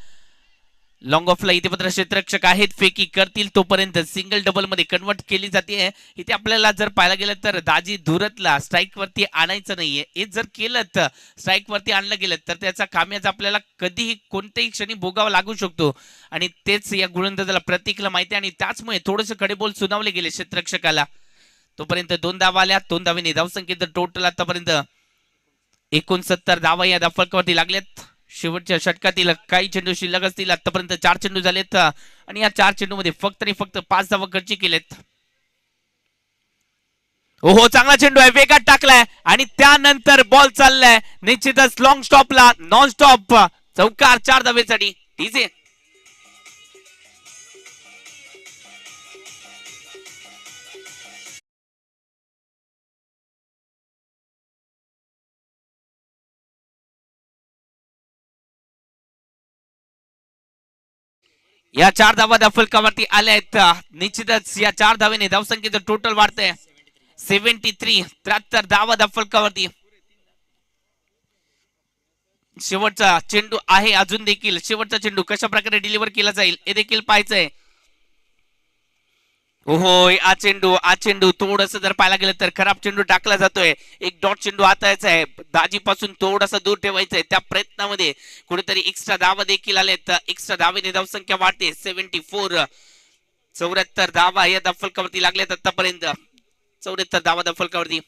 लॉंग ऑफला इथे मात्र क्षेत्ररक्षक आहेत. फेकी करतील तोपर्यंत सिंगल डबल मध्ये कन्वर्ट केली जाते. इथे आपल्याला जर पाहायला गेलं तर दाजी धुरतला स्ट्राईक वरती आणायचं नाहीये. हे जर केलं तर स्ट्राईक वरती आणलं गेलं तर त्याचा खामियाजा आपल्याला कधीही कोणत्याही क्षणी भोगावा लागू शकतो आणि तेच या गोलंदाजाला प्रतीकला माहिती आणि त्याचमुळे थोडेसे कडेबोल सुनावले गेले क्षेत्ररक्षकाला. तोपर्यंत 2 धावा आल्या. 2 धावेने धावसंख्येत टोटल आतापर्यंत 69 धावा या फलकावरती लागल्यात. शेवटच्या षटकातील काही चेंडू शिल्लक असतील. आतापर्यंत 4 चेंडू झालेत आणि या 4 चेंडू मध्ये फक्त आणि फक्त 5 धावा खर्ची केलेत. हो चांगला चेंडू आहे, वेगात टाकलाय आणि त्यानंतर बॉल चाललाय निश्चितच लॉंग स्टॉपला, नॉन स्टॉप चौकार 4 धावेसाठी. डीजे या 4 धावा त्या फलकावरती आल्या आहेत. निश्चितच या 4 धावेने धावसंख्येचं टोटल वाढतंय 73. 73 धावा त्या फलकावरती. शेवटचा चेंडू आहे अजून देखील. शेवटचा चेंडू कशा प्रकारे डिलिव्हर केला जाईल हे देखील पाहायचंय. होय आ चेंडू थोडस जर पाहायला गेलं तर खराब चेंडू टाकला जातोय. एक डॉट चेंडू आता यायचा आहे, दाजी पासून थोडासा दूर ठेवायचा आहे. त्या प्रयत्नामध्ये कुठेतरी एक्स्ट्रा धावा देखील आलेत. एक्स्ट्रा धावेने धावसंख्या वाढते 74. 74 धावा या दफलकावरती लागल्यात आतापर्यंत. 74 धावा दफलकावरती.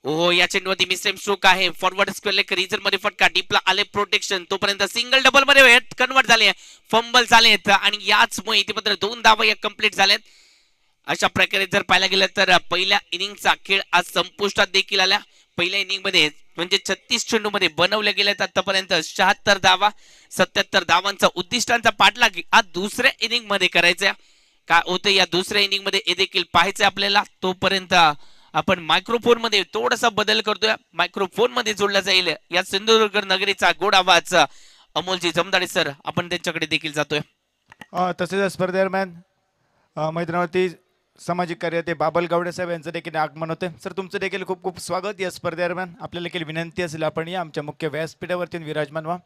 हो या चेंडूवरती मिसटेम स्ट्रोक आहे. फॉरवर्ड स्क्वेअर लेग रिझन मध्ये फटका, डीपला आले प्रोटेक्शन. तोपर्यंत सिंगल डबल मध्ये कन्वर्ट झाले, फंबल झालेत आणि याचमुळे इतिमध्ये 2 धावा या कंप्लीट झाल्यात. अशा प्रकारे जर पाहायला गेलं तर पहिल्या इनिंगचा खेळ आज संपुष्टात देखील आला. पहिल्या इनिंग मध्ये म्हणजे 36 चेंडू मध्ये बनवले गेलेत आतापर्यंत 76 धावा. 77 धावांचा उद्दिष्टांचा पाठलाग आज दुसऱ्या इनिंग मध्ये करायचा. काय होतं या दुसऱ्या इनिंग मध्ये हे देखील पाहायचं आपल्याला. तोपर्यंत आपण मायक्रोफोन मध्ये थोडासा बदल करतोय. मायक्रोफोन मध्ये जोडला जाईल या सिंधुदुर्ग नगरीचा गोड आवाज अमोलजी जमदाडे सर, आपण त्यांच्याकडे देखील जातोय. तसेच स्पर्धेदरम्यान मैदानावरती सामाजिक कार्यकर्ते बाबल गावडे साहेब यांचं देखील आगमन होते. सर तुमचं देखील खूप खूप स्वागत या स्पर्धेदरम्यान. आपल्याला देखील विनंती असेल आपण या आमच्या मुख्य व्यासपीठावरती विराजमान व्हा.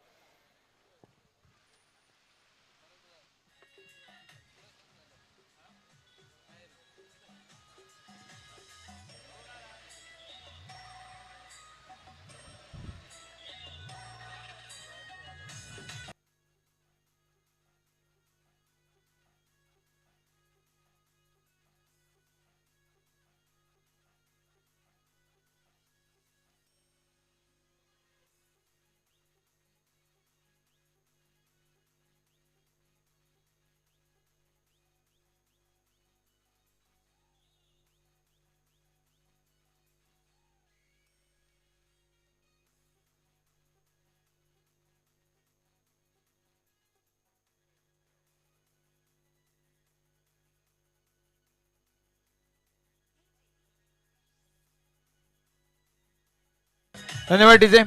धन्यवाद डीजे.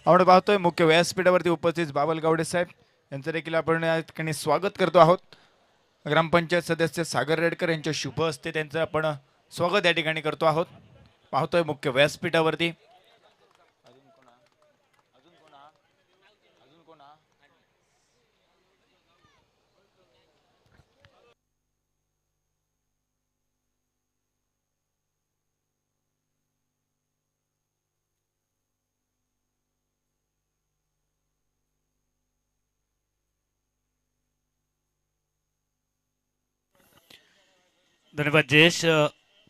आपण पाहतोय मुख्य व्यासपीठावरती उपस्थित बाबल गावडे साहेब यांचं देखील आपण या ठिकाणी स्वागत करतो आहोत. ग्रामपंचायत सदस्य सागर रेडकर यांच्या शुभ हस्ते त्यांचं आपण स्वागत या ठिकाणी करतो आहोत. पाहतोय मुख्य व्यासपीठावरती. धन्यवाद जयेश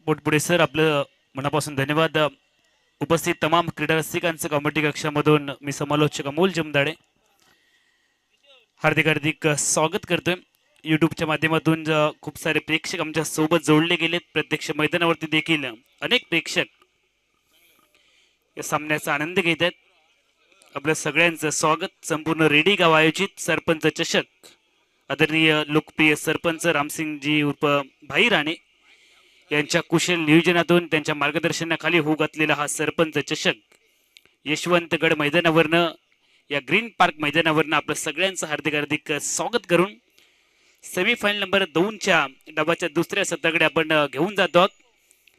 पोटपुडे सर, आपलं मनापासून धन्यवाद. उपस्थित तमाम क्रीडा रसिकांचं कमिटी कक्षामधून मी समालोचक अमोल जमदाडे हार्दिक हार्दिक स्वागत करतोय. यूट्यूबच्या माध्यमातून खूप सारे प्रेक्षक आमच्या सोबत जोडले गेलेत. प्रत्यक्ष मैदानावरती देखील अनेक प्रेक्षक या सामन्याचा आनंद घेत आहेत. आपल्या सगळ्यांचं स्वागत. संपूर्ण रेडी गाव आयोजित सरपंच चषक आदरणीय लोकप्रिय सरपंच रामसिंगजी उर्फ भाई राणे यांच्या कुशल नियोजनातून त्यांच्या मार्गदर्शनाखाली होऊ घातलेला हा सरपंच चषक यशवंतगड मैदानावरनं या ग्रीन पार्क मैदानावरनं आपलं सगळ्यांचं हार्दिक हार्दिक स्वागत करून सेमीफायनल नंबर 2च्या डबाच्या दुसऱ्या सत्राकडे आपण घेऊन जातो आहोत.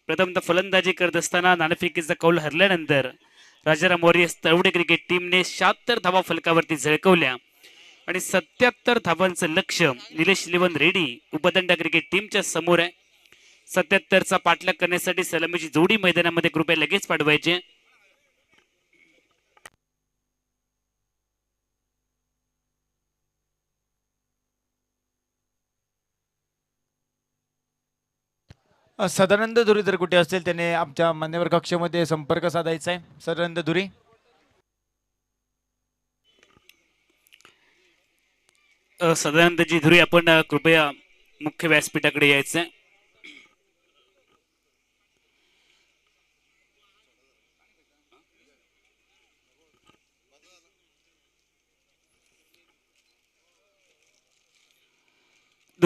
प्रथमतः फलंदाजी करत असताना नाणेफेकीचा कौल हरल्यानंतर राजाराम वॉरियर्स तळवडे क्रिकेट टीमने 76 धावा फलकावरती झळकवल्या आणि 77 धावांचं लक्ष निलेश इलेव्हन रेडी उपदंडा क्रिकेट टीमच्या समोर आहे. 77चा पाठलाग करण्यासाठी सलामीची जोडी मैदानामध्ये कृपया लगेच पाठवायचे. सदानंद धुरी जर कुठे असतील त्याने आमच्या मान्यवर कक्षामध्ये संपर्क साधायचा आहे. सदानंद धुरी. सदानंदजी धुरी, आपण कृपया मुख्य व्यासपीठाकडे यायचं.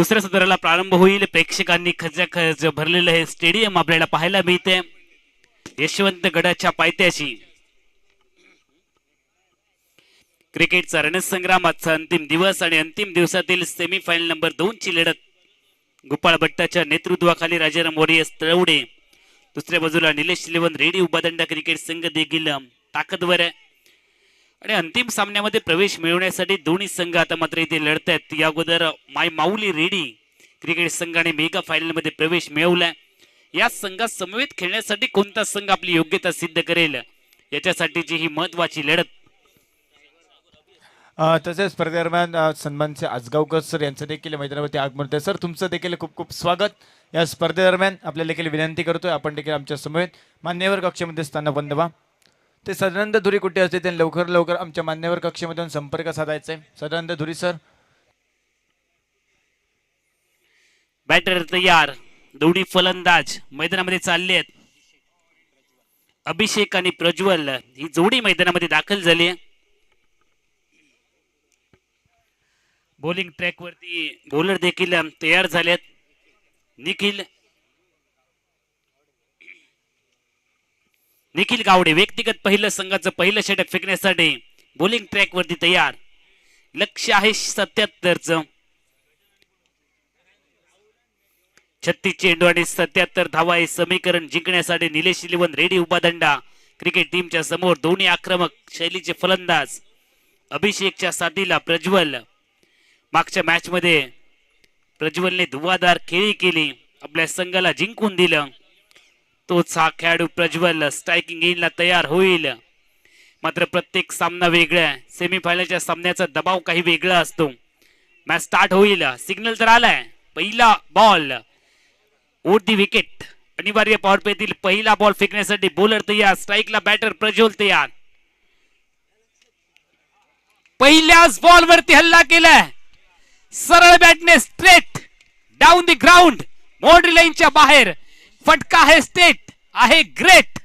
दुसऱ्या सत्राला प्रारंभ होईल. प्रेक्षकांनी खचाखच भरलेलं हे स्टेडियम आपल्याला पाहायला मिळते. यशवंत गडाच्या पायथ्याशी क्रिकेटचा रणसंग्रामाचा अंतिम दिवस आणि अंतिम दिवसातील सेमीफायनल नंबर 2 ची लढत गोपाळ भट्टाच्या नेतृत्वाखाली राजाराम वॉरियर्स तळवडे, दुसऱ्या बाजूला निलेश 11 रेडी उपादंडा क्रिकेट संघ देखील ताकदवर आहे. आणि अंतिम सामन्यामध्ये प्रवेश मिळवण्यासाठी दोन्ही संघ आता मात्र इथे लढत आहेत. या अगोदर माय माऊली रेडी क्रिकेट संघाने मेगा फायनल मध्ये प्रवेश मिळवलाय. या संघात समवेत खेळण्यासाठी कोणता संघ आपली योग्यता सिद्ध करेल याच्यासाठीची ही महत्वाची लढत. तसेच स्पर्धेदरम्यान सन्मानचे आजगावकर सर यांचं देखील मैदानावरती आगमन होते. सर तुमचं देखील खूप खूप स्वागत. या स्पर्धेदरम्यान आपल्याला देखील विनंती करतोय आपण देखील आमच्या समवेत मान्यवर कक्षेमध्ये स्थान बंधवा. ते सदानंद धुरी कुठे असते त्यांनी लवकर आमच्या मान्यवर कक्षेमधून संपर्क साधायचा आहे. सदानंद धुरी सर. बॅटर तयार, दोन्ही फलंदाज मैदानामध्ये चालले आहेत. अभिषेक आणि प्रज्वल ही जोडी मैदानामध्ये दाखल झाली आहे. बॉलिंग ट्रॅक वरती बॉलर देखील तयार झालेत. निखिल गावडे व्यक्तिगत पहिलं संघाचं पहिलं षटक फेकण्यासाठी बॉलिंग ट्रॅक वरती तयार. लक्ष्य आहे 77चं. 36 चेंडू आणि 77 धावा हे समीकरण जिंकण्यासाठी निलेश 11 रेडी उपादंडा क्रिकेट टीमच्या समोर दोन्ही आक्रमक शैलीचे फलंदाज. अभिषेकच्या साथीला प्रज्वल. मागच्या मॅच मध्ये प्रज्वलने धुवाधार खेळी केली, आपल्या संघाला जिंकून दिलं. तोच हा खेळाडू प्रज्वल स्ट्रायकिंग एंडला तयार होईल. मात्र प्रत्येक सामना वेगळा. सेमीफायनलच्या सामन्याचा दबाव काही वेगळा असतो. मॅच स्टार्ट होईल. सिग्नल तर आलाय. पहिला बॉल ओव्हर दी विकेट. अनिवार्य पॉवर प्लेतील पहिला बॉल फेकण्यासाठी बॉलर तयार. स्ट्राईकला बॅटर प्रज्वल तयार. पहिल्याच बॉल वरती हल्ला केलाय. सरळ बॅटने straight down the ground. Boundary लाईनच्या बाहेर. फटका आहे स्टेट आहे ग्रेट.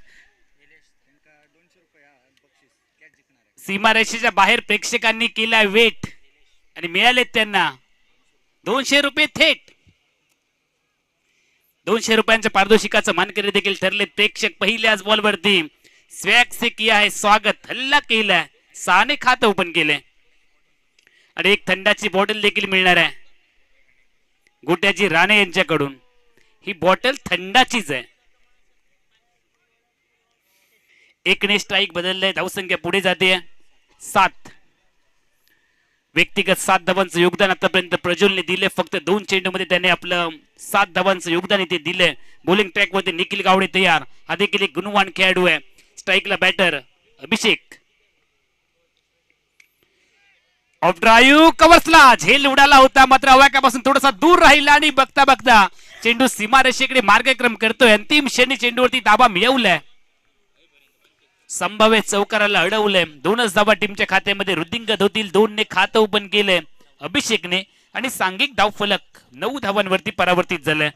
सीमारेषेच्या बाहेर प्रेक्षकांनी केलाय वेट आणि मिळालेत त्यांना 200 रुपये थेट. 200 रुपयांच्या पारितोषिकाचं मानकरी देखील ठरले प्रेक्षक. पहिल्याच बॉल वरती स्वॅग से किया है स्वागत. हल्ला केलाय. 6ने खातं ओपन केलंय आणि एक थंडाची बॉटल देखील मिळणार आहे गोट्याची राणे यांच्याकडून. ही बॉटल थंडाचीच आहे. 1ने स्ट्राईक बदललंय. धावसंख्या पुढे जाते 7. व्यक्तिगत 7 धावांचं योगदान आतापर्यंत प्रज्वलने दिले. फक्त 2 चेंडूमध्ये त्याने आपलं 7 धावांचं योगदान इथे दिलंय. बॉलिंग ट्रॅक वरती निखिल गावडे तयार. हा देखील एक गुणवान खेळाडू आहे. स्ट्राईकला बॅटर अभिषेक. ऑफ ड्राईव्ह कव्हर्सला झेल उडाला होता, मात्र अवाक्यापासून थोडासा दूर राहिला आणि बघता बघता चेंडू सीमारेषेकडे मार्गक्रम करतोय. अंतिम क्षणी चेंडूवरती दाबा मिळवलाय. संभाव्य चौकाराला अडवलंय. 2च धावा टीमच्या खात्यामध्ये वृद्धिंगत होतील. 2ने खातं ओपन केलंय अभिषेकने आणि सांघिक धावफलक 9 धावांवरती परावर्तित झालंय.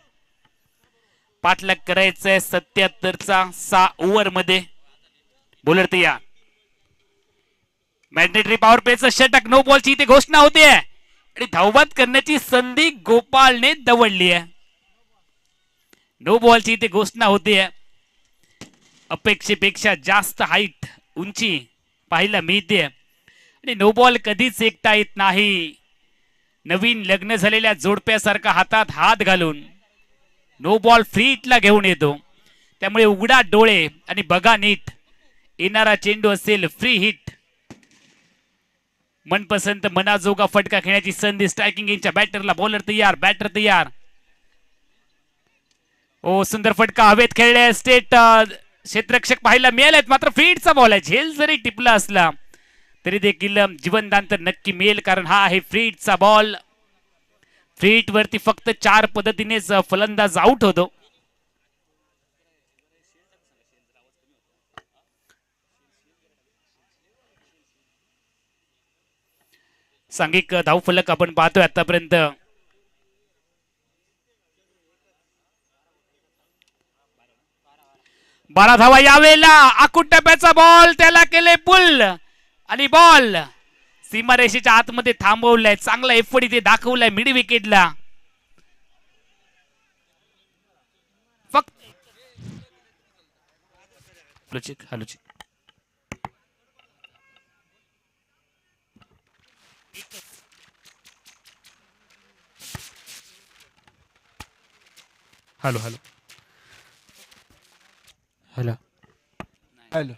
पाठलाग करायचंय 77चा 6 ओव्हर मध्ये. बॉलर तयार. मॅन्डेटरी पॉवर प्लेचं षटक. नो बॉलची इथे घोषणा होते आणि धावबाद करण्याची संधी गोपाळने दवडली आहे. नो बॉलची इथे घोषणा होते. अपेक्षेपेक्षा जास्त हाईट उंची पाहायला मिळते आणि नो बॉल कधीच एकटा येत नाही. नवीन लग्न झालेल्या जोडप्यासारखा हातात हात घालून नो बॉल फ्री हिटला घेऊन येतो. त्यामुळे उघडा डोळे आणि बघा नीट. येणारा चेंडू असेल फ्री हिट. मनपसंत मनाजोगा फटका खेळण्याची संधी स्ट्रायकिंग एंडच्या बॅटरला. बॉलर तयार. बॅटर तयार. ओ सुंदर फटका हवेत खेळले. स्टेट क्षेत्ररक्षक पाहायला मिळालेत, मात्र फ्रीडचा बॉल आहे. झेल जरी टिपला असला तरी देखील जीवनदान तर नक्की मिळेल, कारण हा आहे फ्रीडचा बॉल. फ्रीट वरती फक्त 4 पद्धतीनेच फलंदाज आउट होतो. सांघिक धावफलक आपण पाहतोय आतापर्यंत. बारा धावा यावेळेला. आखूड टप्प्याचा बॉल त्याला केले पुल आणि बॉल सीमारेषेच्या आतमध्ये थांबवलाय. चांगला एफर्ट इथे दाखवलाय मिड विकेटला. Flow check hello check hello hello hello hello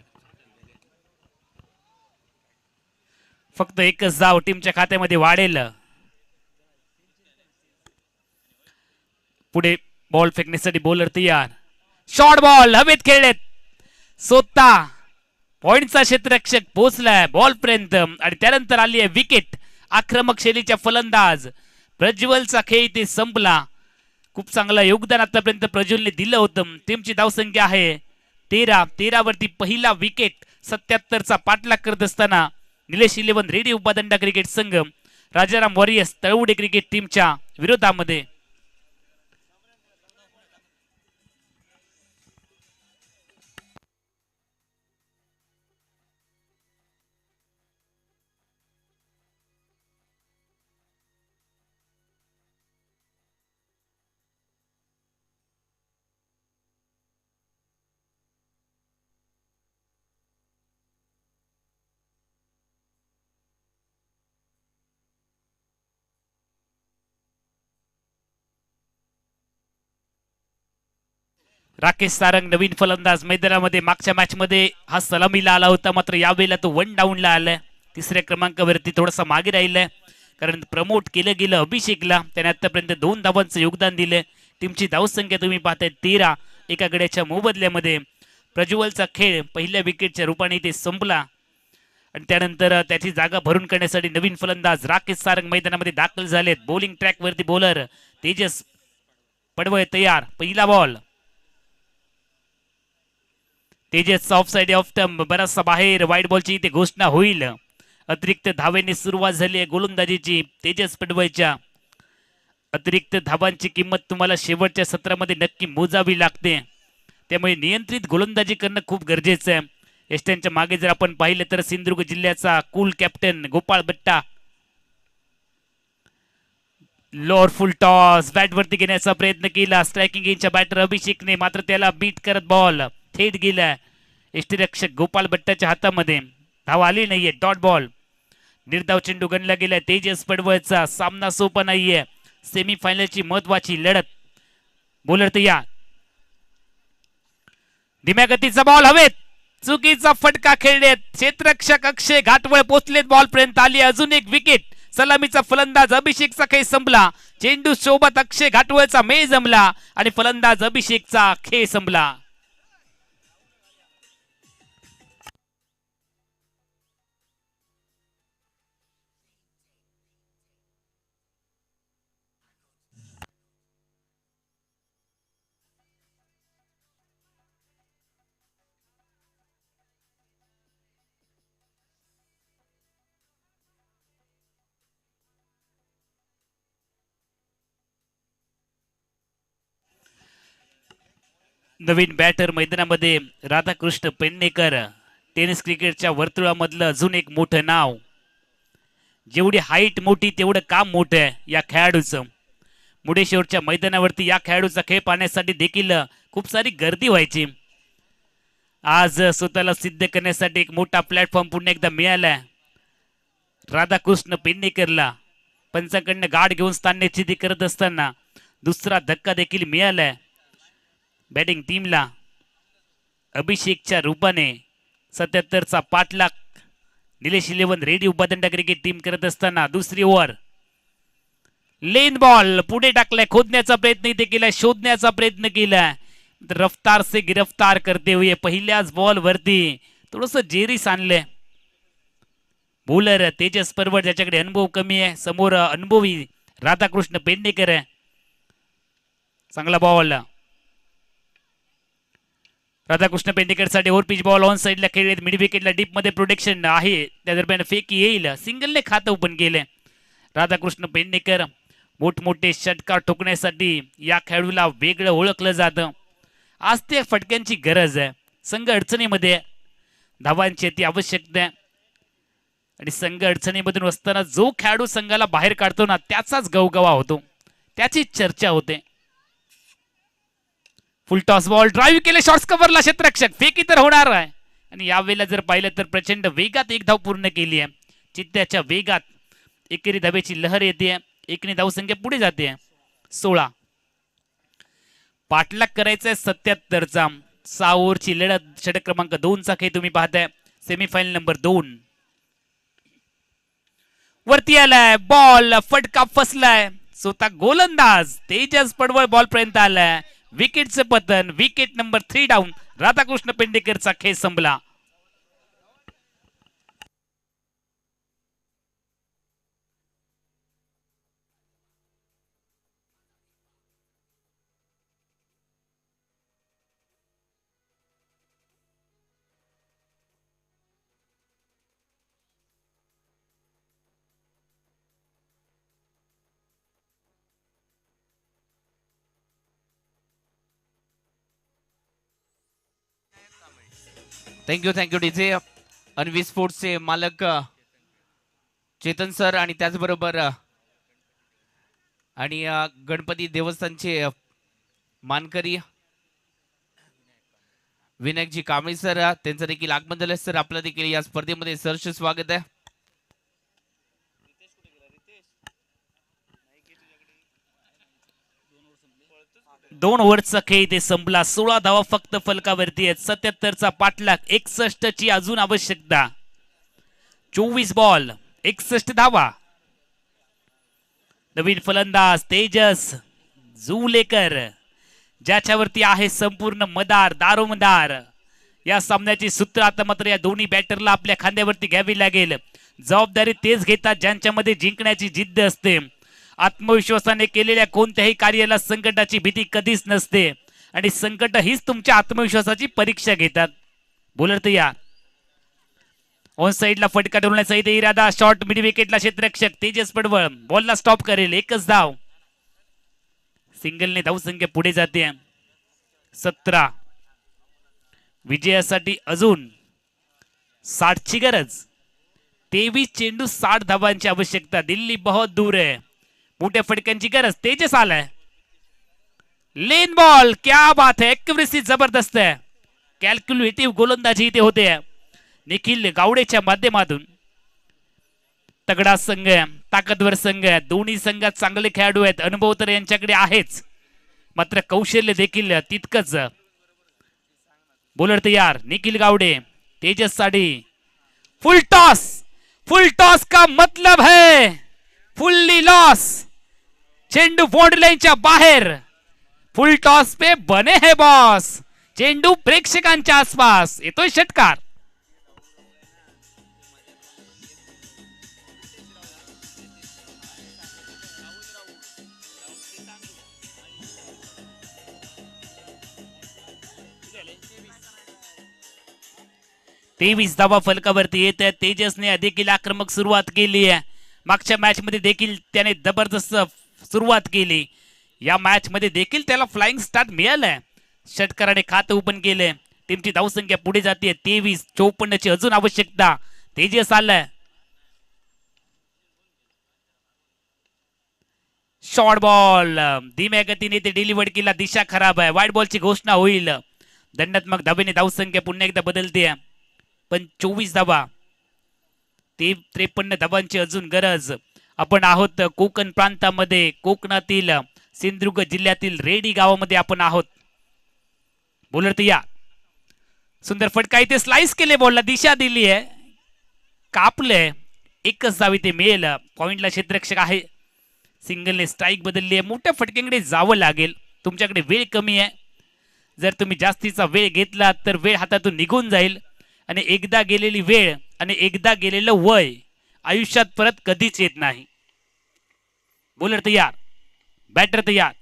फक्त एकच धाव टीमच्या खात्यामध्ये वाढेल. पुढे बॉल फेकण्यासाठी बॉलर तयार. शॉर्ट बॉल हवेत खेळलेत. स्वतः पॉइंटचा क्षेत्ररक्षक पोहोचलाय बॉल पर्यंत आणि त्यानंतर आली आहे विकेट. आक्रमक शैलीच्या फलंदाज प्रज्वलचा खेळ इथे संपला. खूप चांगलं योगदान आतापर्यंत प्रज्वलने दिलं होतं. टीमची धावसंख्या आहे 13. 13 वरती पहिला विकेट. 77चा पाठलाग करत असताना निलेश 11 रेडी उपादंडा क्रिकेट संघ राजाराम वॉरियर्स तळवडे क्रिकेट टीमच्या विरोधामध्ये. राकेश सारंग नवीन फलंदाज मैदानामध्ये. मागच्या मॅच मध्ये हा सलामीला आला होता मात्र यावेळेला तो 1 डाऊनला आलाय. तिसऱ्या क्रमांकावरती थोडासा मागे राहिलाय कारण प्रमोट केलं गेलं अभिषेकला. त्याने आतापर्यंत 2 धावांचं योगदान दिलंय. टीमची धावसंख्या तुम्ही पाहताय 13. एका गड्याच्या मोबदल्यामध्ये प्रज्वलचा खेळ पहिल्या विकेटच्या रूपाने इथे संपला आणि त्यानंतर त्याची जागा भरून काढण्यासाठी नवीन फलंदाज राकेश सारंग मैदानामध्ये दाखल झालेत. बॉलिंग ट्रॅक वरती बॉलर तेजस पडवळ तयार. पहिला ball Tejas of side off stump बराचसा बाहेर. वाईट बॉलची इथे घोषणा होईल. अतिरिक्त धावेने सुरुवात झाली आहे गोलंदाजीची तेजस पडवळच्या. अतिरिक्त धावांची किंमत तुम्हाला शेवटच्या सत्रामध्ये नक्की मोजावी लागते. त्यामुळे नियंत्रित गोलंदाजी करणं खूप गरजेचं आहे. यष्ट्यांच्या मागे जर आपण पाहिलं तर सिंधुदुर्ग जिल्ह्याचा कूल कॅप्टन गोपाळ बट्टा. लोअर फुल टॉस बॅटवरती घेण्याचा प्रयत्न केला स्ट्रायकिंग एजच्या बॅटर अभिषेकने मात्र त्याला बीट करत बॉल थेट गेला यष्टीरक्षक गोपाळ बट्टाच्या हातामध्ये. धाव आली नाहीये. Dot ball. निर्धाव चेंडू गणला गेलाय तेजस पडवळचा. सामना सोपा नाहीये. सेमीफायनलची महत्वाची लढत. बॉलर तयार. धीम्या गतीचा बॉल हवेत. चुकीचा फटका खेळलेत. क्षेत्ररक्षक अक्षय घाटवळ पोचलेत बॉल पर्यंत. आली अजून एक विकेट. सलामीचा फलंदाज अभिषेकचा खेळ संपला. चेंडू सोबत अक्षय घाटवळचा मेळ जमला आणि फलंदाज अभिषेकचा खेळ संपला. नवीन बॅटर मैदानामध्ये राधाकृष्ण पेडणेकर. टेनिस क्रिकेटच्या वर्तुळामधलं अजून एक मोठं नाव. जेवढी हाईट मोठी तेवढं काम मोठं आहे या खेळाडूचं. मुडेश्वरच्या मैदानावरती या खेळाडूचा खेळ पाहण्यासाठी देखील खूप सारी गर्दी व्हायची. आज स्वतःला सिद्ध करण्यासाठी एक मोठा प्लॅटफॉर्म पुन्हा एकदा मिळालाय राधाकृष्ण पेडणेकरला. पंचाकडनं गाठ घेऊन स्थाननिश्चिती करत असताना दुसरा धक्का देखील मिळालाय बॅटिंग टीमला. अभिषेकच्या रूपाने 77चा पाठलाग निलेश 11 रेडी उपादंडा क्रिकेट टीम करत असताना दुसरी ओव्हर. लेन बॉल पुढे टाकलाय. खोदण्याचा प्रयत्न इथे केलाय. शोधण्याचा प्रयत्न केलाय. रफ्तार से गिरफ्तार करते हुए पहिल्याच बॉल वरती थोडस जेरीस आणलंय बॉलर तेजस परवळ ज्याच्याकडे अनुभव कमी आहे. समोर अनुभवी राधाकृष्ण पेडणेकर आहे. चांगला बॉल राधाकृष्ण पेडणेकर साठी ओव्हर पिच बॉल ऑन साइडला खेळले. मिड विकेटला डीप मध्ये प्रोटेक्शन आहे. त्या दरम्यान फेक येईल. सिंगलने खातं ओपन केले राधाकृष्ण पेडणेकर. मोठमोठे षटकार ठोकण्यासाठी या खेळाडूला वेगळं ओळखलं जातं. आज त्या फटक्यांची गरज आहे. संघ अडचणीमध्ये धावांची ती आवश्यकता आहे आणि संघ अडचणीमधून असताना जो खेळाडू संघाला बाहेर काढतो ना त्याचाच गवगवा होतो. त्याची चर्चा होते. फुल टॉस बॉल ड्राईव्ह केले शॉर्ट्स कव्हरला क्षेत्ररक्षक फेकी तर होणार आहे आणि यावेळेला जर पाहिलं तर प्रचंड वेगात एक धाव पूर्ण केली आहे. चित्त्याच्या वेगात एकेरी धावेची लहर येते. एकने धावसंख्या पुढे जाते 16. पाठलाग करायचा 77चा 6 ओव्हरची लढत षटक क्रमांक 2चा खेळ तुम्ही पाहताय. सेमीफायनल नंबर 2 वरती आलाय बॉल फटका फसलाय. स्वतः गोलंदाज तेजस पडवळ बॉल पर्यंत आलाय. विकेटचं पतन. Wicket number 3 down. राधाकृष्ण पेंडेकरचा खेळ संपला. Thank you DJ. अन्वी स्पोर्ट्सचे मालक चेतन सर आणि त्याचबरोबर आणि गणपती देवस्थानचे मानकरी विनायकजी कांबळे सर त्यांचं देखील आगमन झालं. सर आपलं देखील या स्पर्धेमध्ये सहर्ष स्वागत आहे. दोन ओव्हरचा खेळ इथे संपला. 16 धावा फक्त फलकावरती आहेत. 77चा पाठलाग. 61 ची अजून आवश्यकता. 24 बॉल 61 धावा. नवीन फलंदाज तेजस जुलेकर ज्याच्यावरती आहे संपूर्ण मदार दारोमदार. या सामन्याची सूत्र आता मात्र या दोन्ही बॅटरला आपल्या खांद्यावरती घ्यावी लागेल. जबाबदारी तेच घेतात ज्यांच्यामध्ये जिंकण्याची जिद्द असते. आत्मविश्वासाने केलेल्या कोणत्याही कार्याला संकटाची भीती कधीच नसते आणि संकट हीच तुमच्या आत्मविश्वासाची परीक्षा घेतात. बॉलर तयार. ऑन साइडला फटका ठेवण्याचा इथे इरादा. शॉर्ट मिड विकेटला क्षेत्ररक्षक तेजस पडवळ बॉलला स्टॉप करेल. एकच धाव. सिंगलने धावसंख्या पुढे जाते 17. विजयासाठी अजून 60 ची गरज. 23 चेंडू 60 धावांची आवश्यकता. दिल्ली बहुत दूर आहे. मोठ्या फटक्यांची गरज. तेजस आलाय. लेन बॉल. क्या बात है. एक्युरेसी जबरदस्त आहे. कॅल्क्युलेटिव्ह गोलंदाजी इथे होते निखिल गावडेच्या माध्यमातून. तगडा संघ आहे. ताकदवर संघ आहे. दोन्ही संघात चांगले खेळाडू आहेत. अनुभव तर यांच्याकडे आहेच मात्र कौशल्य देखील तितकंच. बॉलर तयार. Nikhil Gawde Tejas Sadi. Full toss. Full toss का मतलब है फुल्ली लॉस. चेंडू बाउंड्री लाईनच्या बाहेर. फुल टॉस पे बने है बॉस. चेंडू प्रेक्षकांच्या आसपास. येतोय षटकार. तेवीस धावा फलकावरती येत आहे. तेजसने देखील आक्रमक सुरुवात केली आहे. मागच्या मॅच मध्ये देखील त्याने जबरदस्त सुरुवात केली. या मॅच मध्ये देखील त्याला फ्लाइंग स्टार्ट मिळालाय. षटकाराने खातं ओपन केलंय. टीमची धावसंख्या पुढे जाते 23. 54 ची अजून आवश्यकता. तेजस आलाय. शॉर्ट बॉल धीम्या गतीने ते डिलिव्हर केला. दिशा खराब आहे. वाईट बॉलची घोषणा होईल. दंडात्मक धावेने धावसंख्या पुन्हा एकदा बदलते. पण 24 धावा. 53 धावांची अजून गरज. आपण आहोत कोकण प्रांतामध्ये. कोकणातील सिंधुदुर्ग जिल्ह्यातील रेडी गावामध्ये आपण आहोत. बॉलर तयार. सुंदर फटका इथे स्लाइस केले. बॉलला दिशा दिली आहे. कापले. एकच धाव इथे मिळेल. पॉइंटला क्षेत्ररक्षक आहे. सिंगलने स्ट्राईक बदलली आहे. मोठ्या फटक्यांकडे जावं लागेल. तुमच्याकडे वेळ कमी आहे. जर तुम्ही जास्तीचा वेळ घेतला तर वेळ हातातून निघून जाईल आणि एकदा गेलेली वेळ आणि एकदा गेलेलं वय आयुष्यात परत कधीच येत नाही. बॉलर तयार. बॅटर तयार.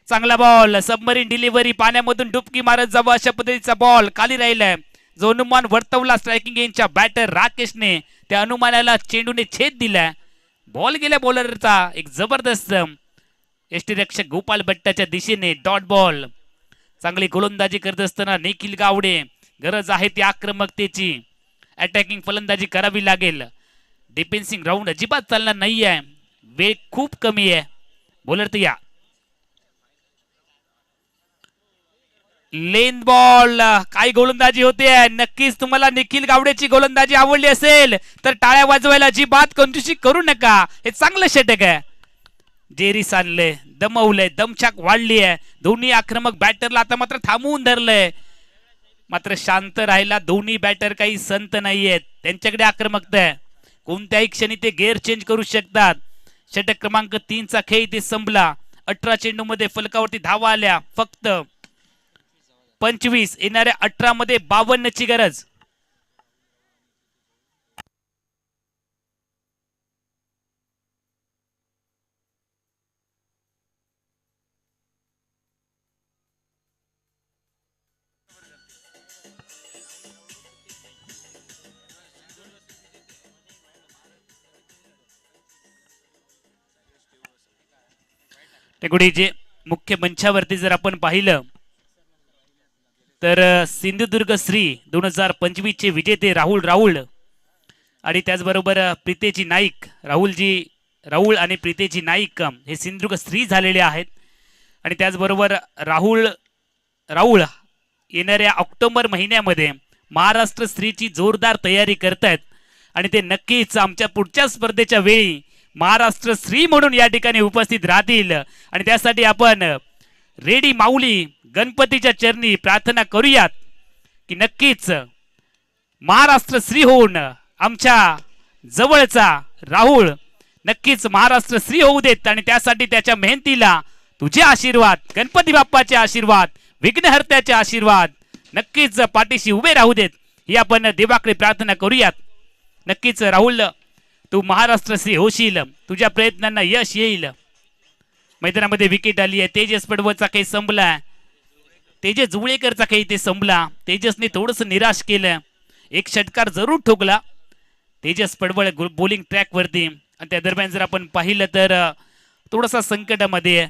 चांगला बॉल. Submarine delivery. पाण्यामधून डुबकी मारत जावं अशा पद्धतीचा बॉल खाली राहिलाय. जो अनुमान वर्तवला स्ट्रायकिंग रेंजच्या बॅटर राकेशने त्या अनुमानाला चेंडूने छेद दिलाय. बॉल गेल्या बॉलरचा एक जबरदस्त यष्टीरक्षक गोपाल भट्टाच्या दिशेने डॉट बॉल. चांगली गोलंदाजी करत असताना निखिल गावडे. गरज आहे ती आक्रमकतेची. अटॅकिंग फलंदाजी करावी लागेल. डिफेन्सिंग राऊंड अजिबात चालणार नाहीये. वेळ खूप कमी आहे. बॉलर तयार. लेन बॉल, काय गोलंदाजी होते. नक्कीच तुम्हाला निखिल गावडेची गोलंदाजी आवडली असेल तर टाळ्या वाजवायला जी बात कंजूसी करू नका. हे चांगलं षटक आहे. जेरीस आणले, दमवलंय, दमछाक वाढली आहे. दोन्ही आक्रमक बॅटरला आता मात्र थांबवून धरलंय. मात्र शांत राहिला. दोन्ही बॅटर काही संत नाहीयेत, त्यांच्याकडे आक्रमकता आहे. कोणत्याही क्षणी ते गेअर चेंज करू शकतात. षटक क्रमांक 3 चा खेळ इथे संपला. 18 चेंडूमध्ये फलकावरती धावा आल्या फक्त 25. येणाऱ्या 18 मध्ये 52 ची गरज. टेकडीचे मुख्य मंचावरती जर आपण पाहिलं तर सिंधुदुर्ग श्री 2025 चे विजेते राहुल आणि त्याचबरोबर प्रीतेजी नाईक, राहुल आणि प्रीतेजी नाईक हे सिंधुदुर्ग श्री झालेले आहेत. आणि त्याचबरोबर राहुल येणाऱ्या ऑक्टोबर महिन्यामध्ये महाराष्ट्र श्रीची जोरदार तयारी करतायत आणि ते नक्कीच आमच्या पुढच्या स्पर्धेच्या वेळी महाराष्ट्र श्री म्हणून या ठिकाणी उपस्थित राहतील. आणि त्यासाठी आपण रेडी माऊली गणपतीच्या चरणी प्रार्थना करूयात की नक्कीच महाराष्ट्र श्री होऊन आमच्या जवळचा राहुल नक्कीच महाराष्ट्र श्री होऊ देत. आणि त्यासाठी त्याच्या मेहनतीला तुझे आशीर्वाद, गणपती बाप्पाचे आशीर्वाद, विघ्नहर्त्याचे आशीर्वाद नक्कीच पाठीशी उभे राहू देत, ही आपण देवाकडे प्रार्थना करूयात. नक्कीच राहुल, तू महाराष्ट्र श्री होशील, तुझ्या प्रयत्नांना यश येईल. मैदानामध्ये विकेट आली आहे. तेजस पडवळचा खेळ संपला. तेजस जुळेकरचा खेळ इथे संपला. तेजसने थोडस निराश केलं. एक षटकार जरूर ठोकला तेजस पडवळ बॉलिंग ट्रॅक वरती. आणि त्या दरम्यान जर आपण पाहिलं तर थोडासा संकटामध्ये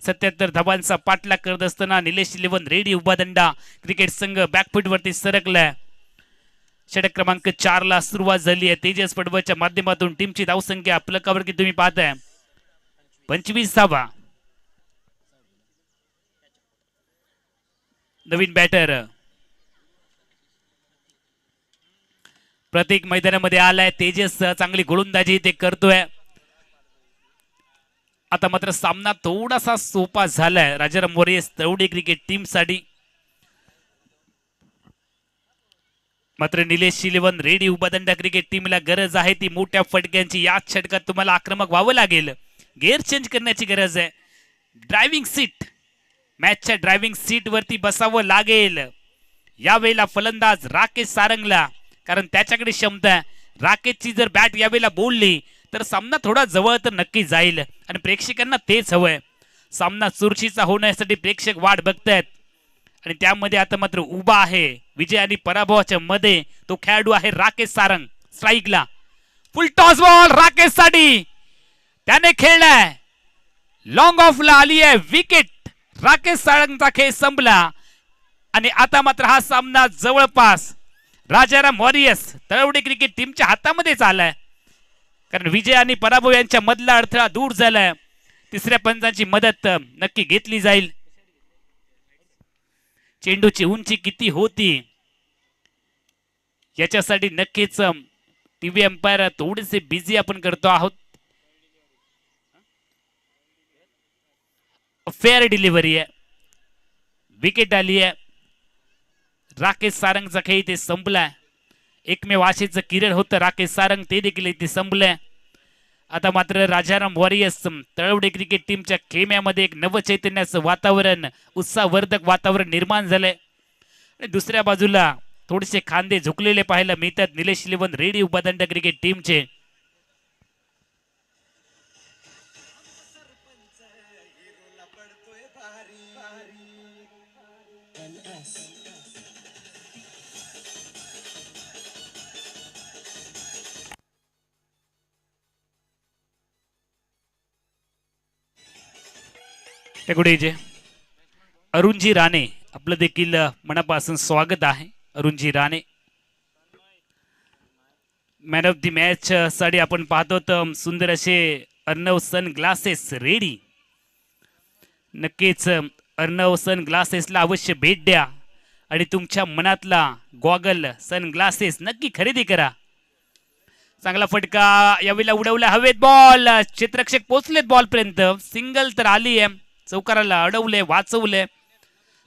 77 धावांचा पाठलाग करत असताना निलेश 11 रेडी उभादंडा क्रिकेट संघ बॅकफुट वरती सरकलाय. षटक क्रमांक 4 ला सुरुवात झाली आहे. तेजस पडवळच्या माध्यमातून टीमची धावसंख्या फलकावर की तुम्ही पाहताय 25 धावा. नवीन बॅटर प्रत्येक मैदानामध्ये आलाय. तेजस चांगली गोलंदाजी ते करतोय. आता मात्र सामना थोडासा सोपा झालाय Rajaram warriors Talwade cricket team साठी. मात्र निलेश 11 रेडी उभादंडा क्रिकेट टीमला गरज आहे ती मोठ्या फटक्यांची. याच षटकात तुम्हाला आक्रमक व्हावं लागेल. गेअर चेंज करण्याची गरज आहे. ड्रायव्हिंग सीट, मॅचच्या ड्रायव्हिंग सीट वरती बसावं लागेल. यावेळेला फलंदाज राकेश सारंगला, कारण त्याच्याकडे क्षमता आहे. राकेशची जर बॅट यावेळेला बोलली तर सामना थोडा जवळ तर नक्की जाईल आणि प्रेक्षकांना तेच हवंय. सामना चुरशीचा होण्यासाठी प्रेक्षक वाट बघतायत आणि त्यामध्ये आता मात्र उभा आहे विजय आणि पराभवाच्या मध्ये तो खेळाडू आहे राकेश सारंग. स्ट्राईकला फुल टॉस बॉल राकेश साठी, त्याने खेळलाय. लॉंग ऑफला आली आहे विकेट. राकेश सारंगचा खेळ संपला आणि आता मात्र हा सामना जवळपास राजाराम वॉरियर्स तळवडे क्रिकेट टीमच्या हातामध्येच आलाय, कारण विजय आणि पराभव यांच्या मधला अडथळा दूर झालाय. तिसऱ्या पंचांची मदत नक्की घेतली जाईल. चेंडूची उंची किती होती याच्यासाठी नक्कीच टीव्ही अंपायर थोडेसे बिझी आपण करतो आहोत. फेअर डिलिव्हरी आहे. विकेट आली आहे. राकेश सारंगचा खेळ इथे संपलाय. एकमेव आशेचं किरण होतं राकेश सारंग, ते देखील इथे संपलंय. आता मात्र राजाराम वॉरियर्स तळवडे क्रिकेट टीमच्या खेम्यामध्ये एक नवचैतन्याचं वातावरण, उत्साहवर्धक वातावरण निर्माण झालंय. आणि दुसऱ्या बाजूला थोडेसे खांदे झुकलेले पाहायला मिळतात निलेश 11 रेडी उभादंड क्रिकेट टीमचे. टेकडीजे अरुणजी राणे आपलं देखील मनापासून स्वागत आहे. Arunji Rane man of the match साठी आपण पाहतो तर सुंदर असे अर्णव सन ग्लासेस रेडी. नक्कीच अर्णव सन ग्लासेसला अवश्य भेट द्या आणि तुमच्या मनातला गॉगल सन ग्लासेस नक्की खरेदी करा. चांगला फटका यावेळेला उडवला हवेत बॉल. क्षेत्ररक्षक पोहोचलेत बॉल पर्यंत. सिंगल तर आली आहे. चौकाराला अडवले वाचवले.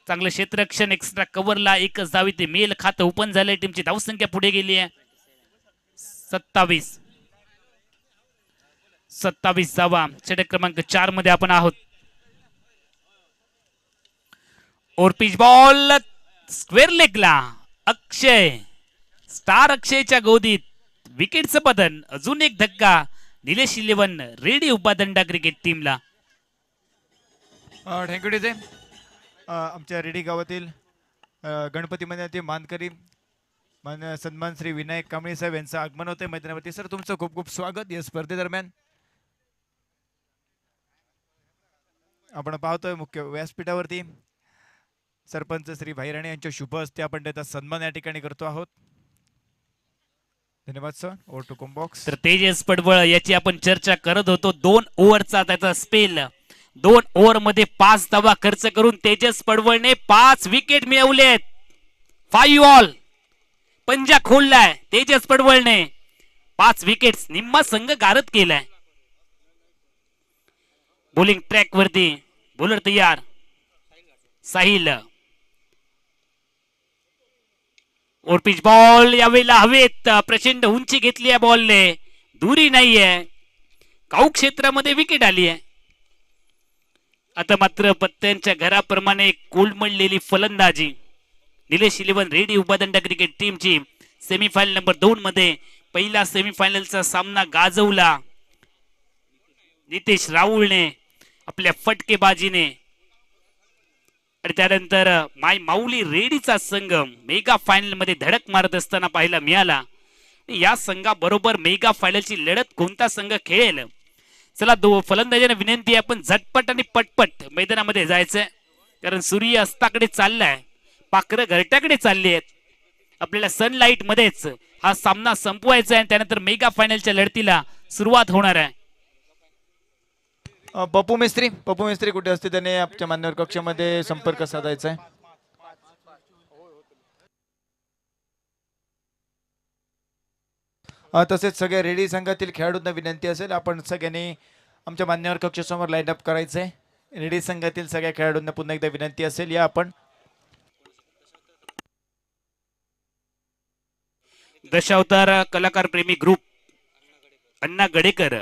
चांगलं क्षेत्ररक्षण एक्स्ट्रा कव्हरला एकच धावी ते मेल खातं ओपन झालंय. टीमची धावसंख्या पुढे गेली आहे 27 धावा. षटक क्रमांक 4 मध्ये आपण आहोत. ओरपिच बॉल स्क्वेअर लेगला. अक्षय स्टार अक्षयच्या गोदीत विकेटचं पतन. अजून एक धक्का निलेश 11 रेडी उपादंडा क्रिकेट टीमला. Thank you DJ. आमच्या रेडी गावातील गणपती मंदिरातील मानकरी सन्मान श्री विनायक कांबळे साहेब यांचं आगमन होते मैदानावरती. सर तुमचं खूप खूप स्वागत या स्पर्धेदरम्यान. आपण पाहतोय मुख्य व्यासपीठावरती सरपंच श्री भाई राणे यांच्या शुभ हस्ते आपण त्याचा सन्मान या ठिकाणी करतो आहोत. धन्यवाद सर. Over to combox. तर तेजस पडवळ याची आपण चर्चा करत होतो. 2 ओव्हरचा त्याचा स्पेल. 2 ओव्हर मध्ये 5 धावा खर्च करून तेजस पडवळने 5 विकेट मिळवलेत. 5 ऑल. पंजा खोललाय तेजस पडवळने. 5 विकेट्स निम्मा संघ गारद केलाय. बॉलिंग ट्रॅक वरती बॉलर तयार. साहिल. ओरपिच बॉल यावेळेला हवेत. प्रचंड उंची घेतली आहे बॉलने. दुरी नाहीये. काऊ क्षेत्रामध्ये विकेट आली आहे. आता मात्र पत्त्यांच्या घराप्रमाणे कोलमडलेली फलंदाजी. निलेश 11 रेडी उपादंडा क्रिकेट टीमची सेमीफायनल नंबर 2 मध्ये पहिला सेमीफायनलचा सामना गाजवला नितेश राहुलने आपल्या फटकेबाजीने. आणि त्यानंतर माय माऊली रेडीचा संघ मेगा फायनल मध्ये धडक मारत असताना पाहायला मिळाला. या संघाबरोबर मेगा फायनलची लढत कोणता संघ खेळेल. चला फलंदाजांना विनंती आहे आपण झटपट आणि पटपट मैदानामध्ये जायचंय. कारण सूर्य अस्ताकडे चाललाय. पाखरं घरट्याकडे चालली आहेत. आपल्याला सनलाइट मध्येच हा सामना संपवायचा आहे. त्यानंतर मेगा फायनलच्या लढतीला सुरुवात होणार आहे. पप्पू मिस्त्री कुठे असते त्याने आमच्या मान्यवर कक्षामध्ये संपर्क साधायचा आहे. तसेच सगळ्या रेडी संघातील खेळाडूंना विनंती असेल आपण सगळ्यांनी आमच्या मान्यवर कक्षासमोर लाईन अप करायचंय. रेडी संघातील सगळ्या खेळाडूंना पुन्हा एकदा विनंती असेल या आपण. दशावतार कलाकार प्रेमी ग्रुप अण्णा गडेकर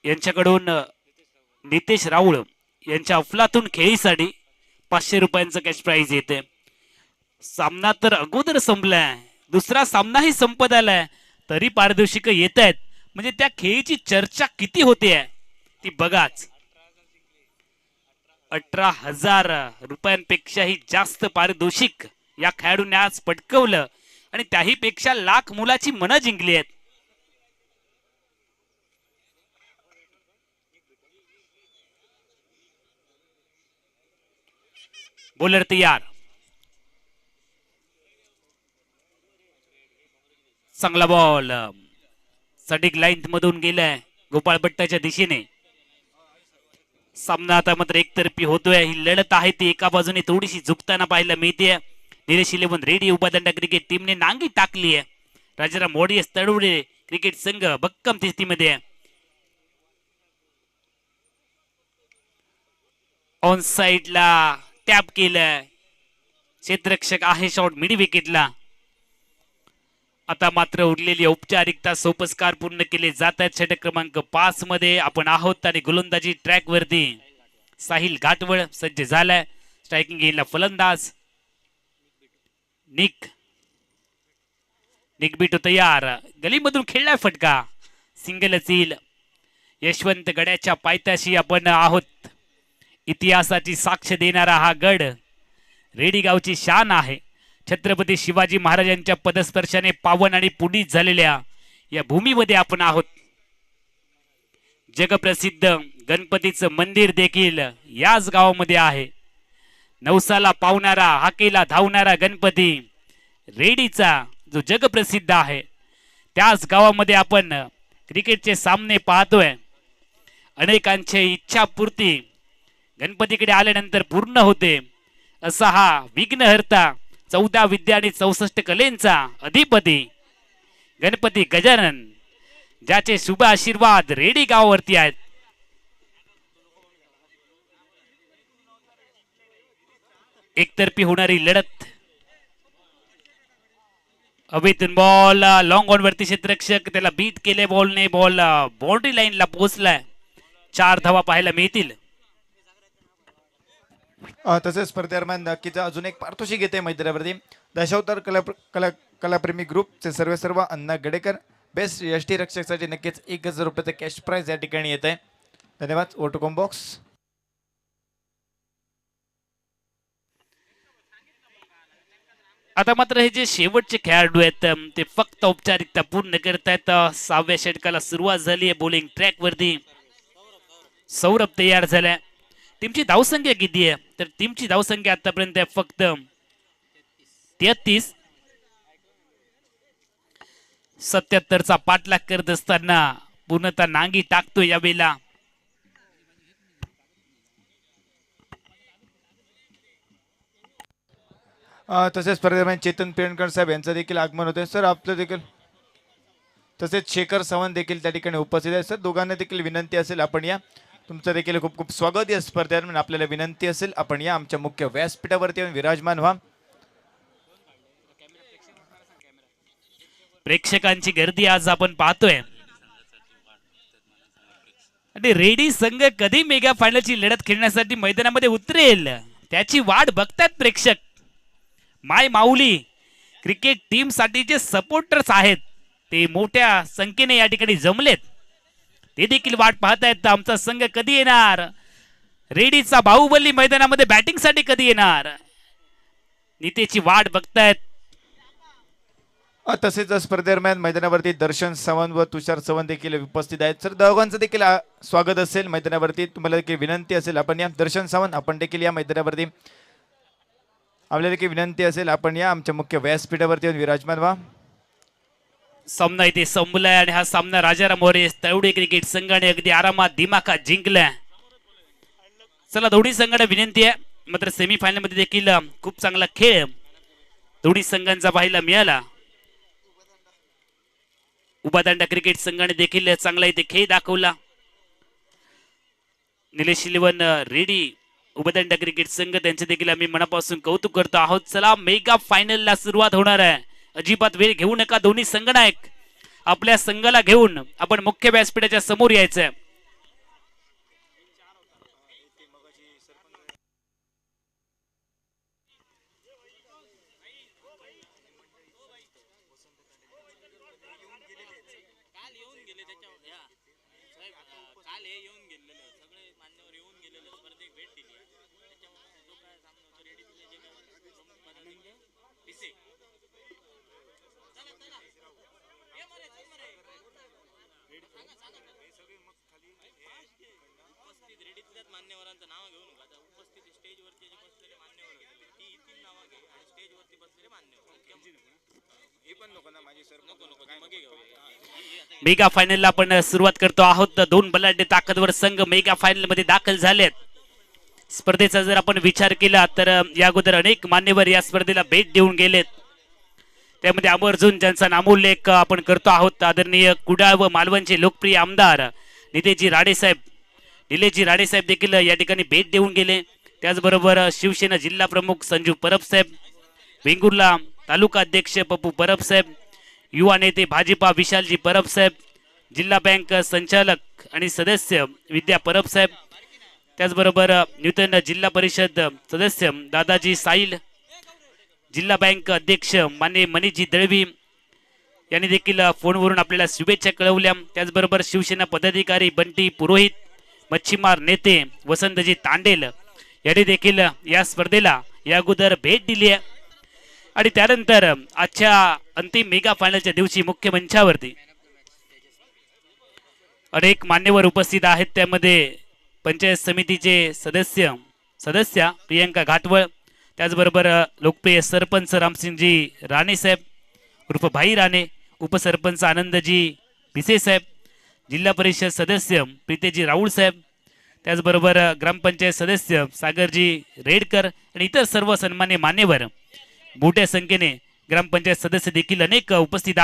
यांच्याकडून नितेश राऊळ यांच्या अफलातून खेळीसाठी 500 रुपयांचं कॅश प्राइज येते. सामना तर अगोदर संपलाय. दुसरा सामनाही संपत आलाय तरी पारितोषिक येत आहेत. म्हणजे त्या खेळीची चर्चा किती होते ती बघाच. 18,000 रुपयांपेक्षाही जास्त पारितोषिक या खेळाडूने आज पटकवलं आणि त्याही पेक्षा लाख मुलाची मनं जिंकली आहेत. बॉलर तयार. चांगला बॉल सटीक लाईन मधून गेलाय गोपाळ भट्टाच्या दिशेने. सामना आता मात्र एकतर्फी होतोय. ही लढत आहे ती एका बाजूने थोडीशी झुकताना पाहायला मिळते. निलेश 11 रेडी उपादंडा क्रिकेट टीमने नांगी टाकली आहे. राजाराम वॉरियर्स तडवडे क्रिकेट संघ भक्कम स्थितीमध्ये आहे. ऑन साइडला टॅप केलं. क्षेत्ररक्षक आहे शॉट मिड विकेटला. आता मात्र उरलेली औपचारिकता सोपस्कार पूर्ण केले जात आहेत. षटक क्रमांक 5 मध्ये आपण आहोत आणि गोलंदाजी ट्रॅक वरती साहिल घाटवळ सज्ज झालाय. स्ट्रायकिंग गेला फलंदाज निक बिटो तयार. गलीमधून खेळलाय फटका. सिंगलच येईल. यशवंत गड्याच्या पायथ्याशी आपण आहोत. इतिहासाची साक्ष देणारा हा गड रेडी गावची शान आहे. छत्रपती शिवाजी महाराजांच्या पदस्पर्शाने पावन आणि पुनीत झालेल्या या भूमीमध्ये आपण आहोत. जगप्रसिद्ध गणपतीचं मंदिर देखील याच गावामध्ये आहे. नवसाला पावणारा हाकेला धावणारा गणपती रेडीचा जो जगप्रसिद्ध आहे त्याच गावामध्ये आपण क्रिकेटचे सामने पाहतोय. अनेकांची इच्छापूर्ती गणपतीकडे आल्यानंतर पूर्ण होते असा हा विघ्नहर्ता 14 विद्या आणि 64 कलेंचा अधिपती गणपती गजानन, ज्याचे शुभ आशीर्वाद रेडी गावावरती आहेत. एकतर्फी होणारी लढत. हवेतून बॉल लॉंग ऑन वरती क्षेत्ररक्षक त्याला बीट केले बॉलने. बॉल बाउंड्री लाईनला पोहोचलाय. 4 धावा पाहायला मिळतील. तसेच स्पर्धेदरम्यान नक्कीच अजून एक पारितोषिक येते मैदानावरती. दशावतार कलाप्रेमी ग्रुपचे सर्व अण्णा गडेकर बेस्ट यष्टी रक्षकसाठी नक्कीच 1000 रुपयाचं कॅश प्राइज या ठिकाणी येत आहे. धन्यवाद. ओटोकॉम बॉक्स. आता मात्र हे जे शेवटचे खेळाडू आहेत ते फक्त औपचारिकता पूर्ण करतायत. 6व्या षटकाला सुरुवात झाली आहे. बॉलिंग ट्रॅक वरती सौरभ तयार झालाय. टीमची धावसंख्या किती आहे तर टीमची धावसंख्या आतापर्यंत आहे फक्त 33. 77चा पाठलाग करत असताना पूर्णतः नांगी टाकतो यावेळेला. तसेच स्पर्धेदरम्यान चेतन पेरणकर साहेब यांचं देखील आगमन होते. सर आपलं देखील तसेच शेखर सावंत देखील त्या ठिकाणी उपस्थित आहे. सर दोघांना देखील विनंती असेल आपण या. तुमचं देखील खूप खूप स्वागत या स्पर्धेदरम्यान. आपल्याला विनंती असेल आपण या आमच्या मुख्य व्यासपीठावरती विराजमान व्हा. प्रेक्षकांची गर्दी आज आपण पाहतोय आणि रेडी संघ कधी मेगा फायनलची लढत खेळण्यासाठी मैदानामध्ये उतरेल त्याची वाट बघतात प्रेक्षक. माय माऊली क्रिकेट टीम साठी जे सपोर्टर्स आहेत ते मोठ्या संख्येने या ठिकाणी जमलेत. ते देखील वाट पाहतायत आमचा संघ कधी येणार. रेडीचा बाहुबली मैदानामध्ये बॅटिंग साठी कधी येणार. नितेची वाट बघतायत. तसेच स्पर्धेदरम्यान मैदानावरती दर्शन सावंत व तुषार सावंत देखील उपस्थित आहेत. सर दोघांचं देखील स्वागत असेल मैदानावरती. तुम्हाला देखील विनंती असेल आपण या. दर्शन सावंत आपण देखील या मैदानावरती. आपल्याला देखील विनंती असेल आपण या आमच्या मुख्य व्यासपीठावरती विराजमान व्हा. सामना इथे संपलाय आणि हा सामना राजाराम मोरे तळवडे क्रिकेट संघाने अगदी आरामात दिमाखात जिंकलाय. चला दोन्ही संघांना विनंती आहे मात्र सेमीफायनल मध्ये देखील खूप चांगला खेळ दोन्ही संघांचा पाहायला मिळाला. उबादांडा क्रिकेट संघाने देखील चांगला इथे खेळ दाखवला. निलेश इलेव्हन रेडी उबादांडा क्रिकेट संघ त्यांचे देखील आम्ही मनापासून कौतुक करतो आहोत. चला मेगा फायनलला सुरुवात होणार आहे. अजिबात वेळ घेऊ नका. दोन्ही संघनायक आपल्या संघाला घेऊन आपण मुख्य व्यासपीठाच्या समोर यायचंय. मेगा फायनलला आपण सुरुवात करतो आहोत. 2 बलाढ्य ताकदवर संघ मेगा फायनल मध्ये दाखल झालेत. स्पर्धेचा जर आपण विचार केला तर या अगोदर अनेक मान्यवर या स्पर्धेला भेट देऊन गेलेत. त्यामध्ये आवर्जून ज्यांचा नामोल्लेख आपण करतो आहोत आदरणीय कुडाळ व मालवणचे लोकप्रिय आमदार निलेशजी राडेसाहेब देखील या ठिकाणी भेट देऊन गेले. त्याचबरोबर शिवसेना जिल्हा प्रमुख संजू परब साहेब, वेंगुर्ला तालुका अध्यक्ष पप्पू परब साहेब, युवा नेते भाजपा विशालजी परब साहेब, जिल्हा बँक संचालक आणि सदस्य विद्या परब साहेब, त्याचबरोबर नूतन जिल्हा परिषद सदस्य दादाजी साईल, जिल्हा बँक अध्यक्ष मान्य मनीषजी दळवी यांनी देखील फोनवरून आपल्याला शुभेच्छा कळवल्या. त्याचबरोबर शिवसेना पदाधिकारी बंटी पुरोहित, मच्छीमार नेते वसंतजी तांडेल यांनी देखील या स्पर्धेला या अगोदर भेट दिली आहे. आणि त्यानंतर आजच्या अंतिम मेगा फायनलच्या दिवशी मुख्य मंचावरती अनेक मान्यवर उपस्थित आहेत. त्यामध्ये पंचायत समितीचे सदस्य प्रियंका घाटवळ, त्याचबरोबर लोकप्रिय सरपंच रामसिंगजी राणे साहेब उर्फ भाई राणे, उपसरपंच आनंदजी भिसे साहेब, जिल्हा परिषद सदस्य प्रीतेजी राऊळ साहेब, त्याचबरोबर ग्रामपंचायत सदस्य सागरजी रेडकर आणि इतर सर्व सन्मान्य मान्यवर मोठ्या संख्येने ग्रामपंचायत सदस्य देखील अनेक उपस्थित आहेत.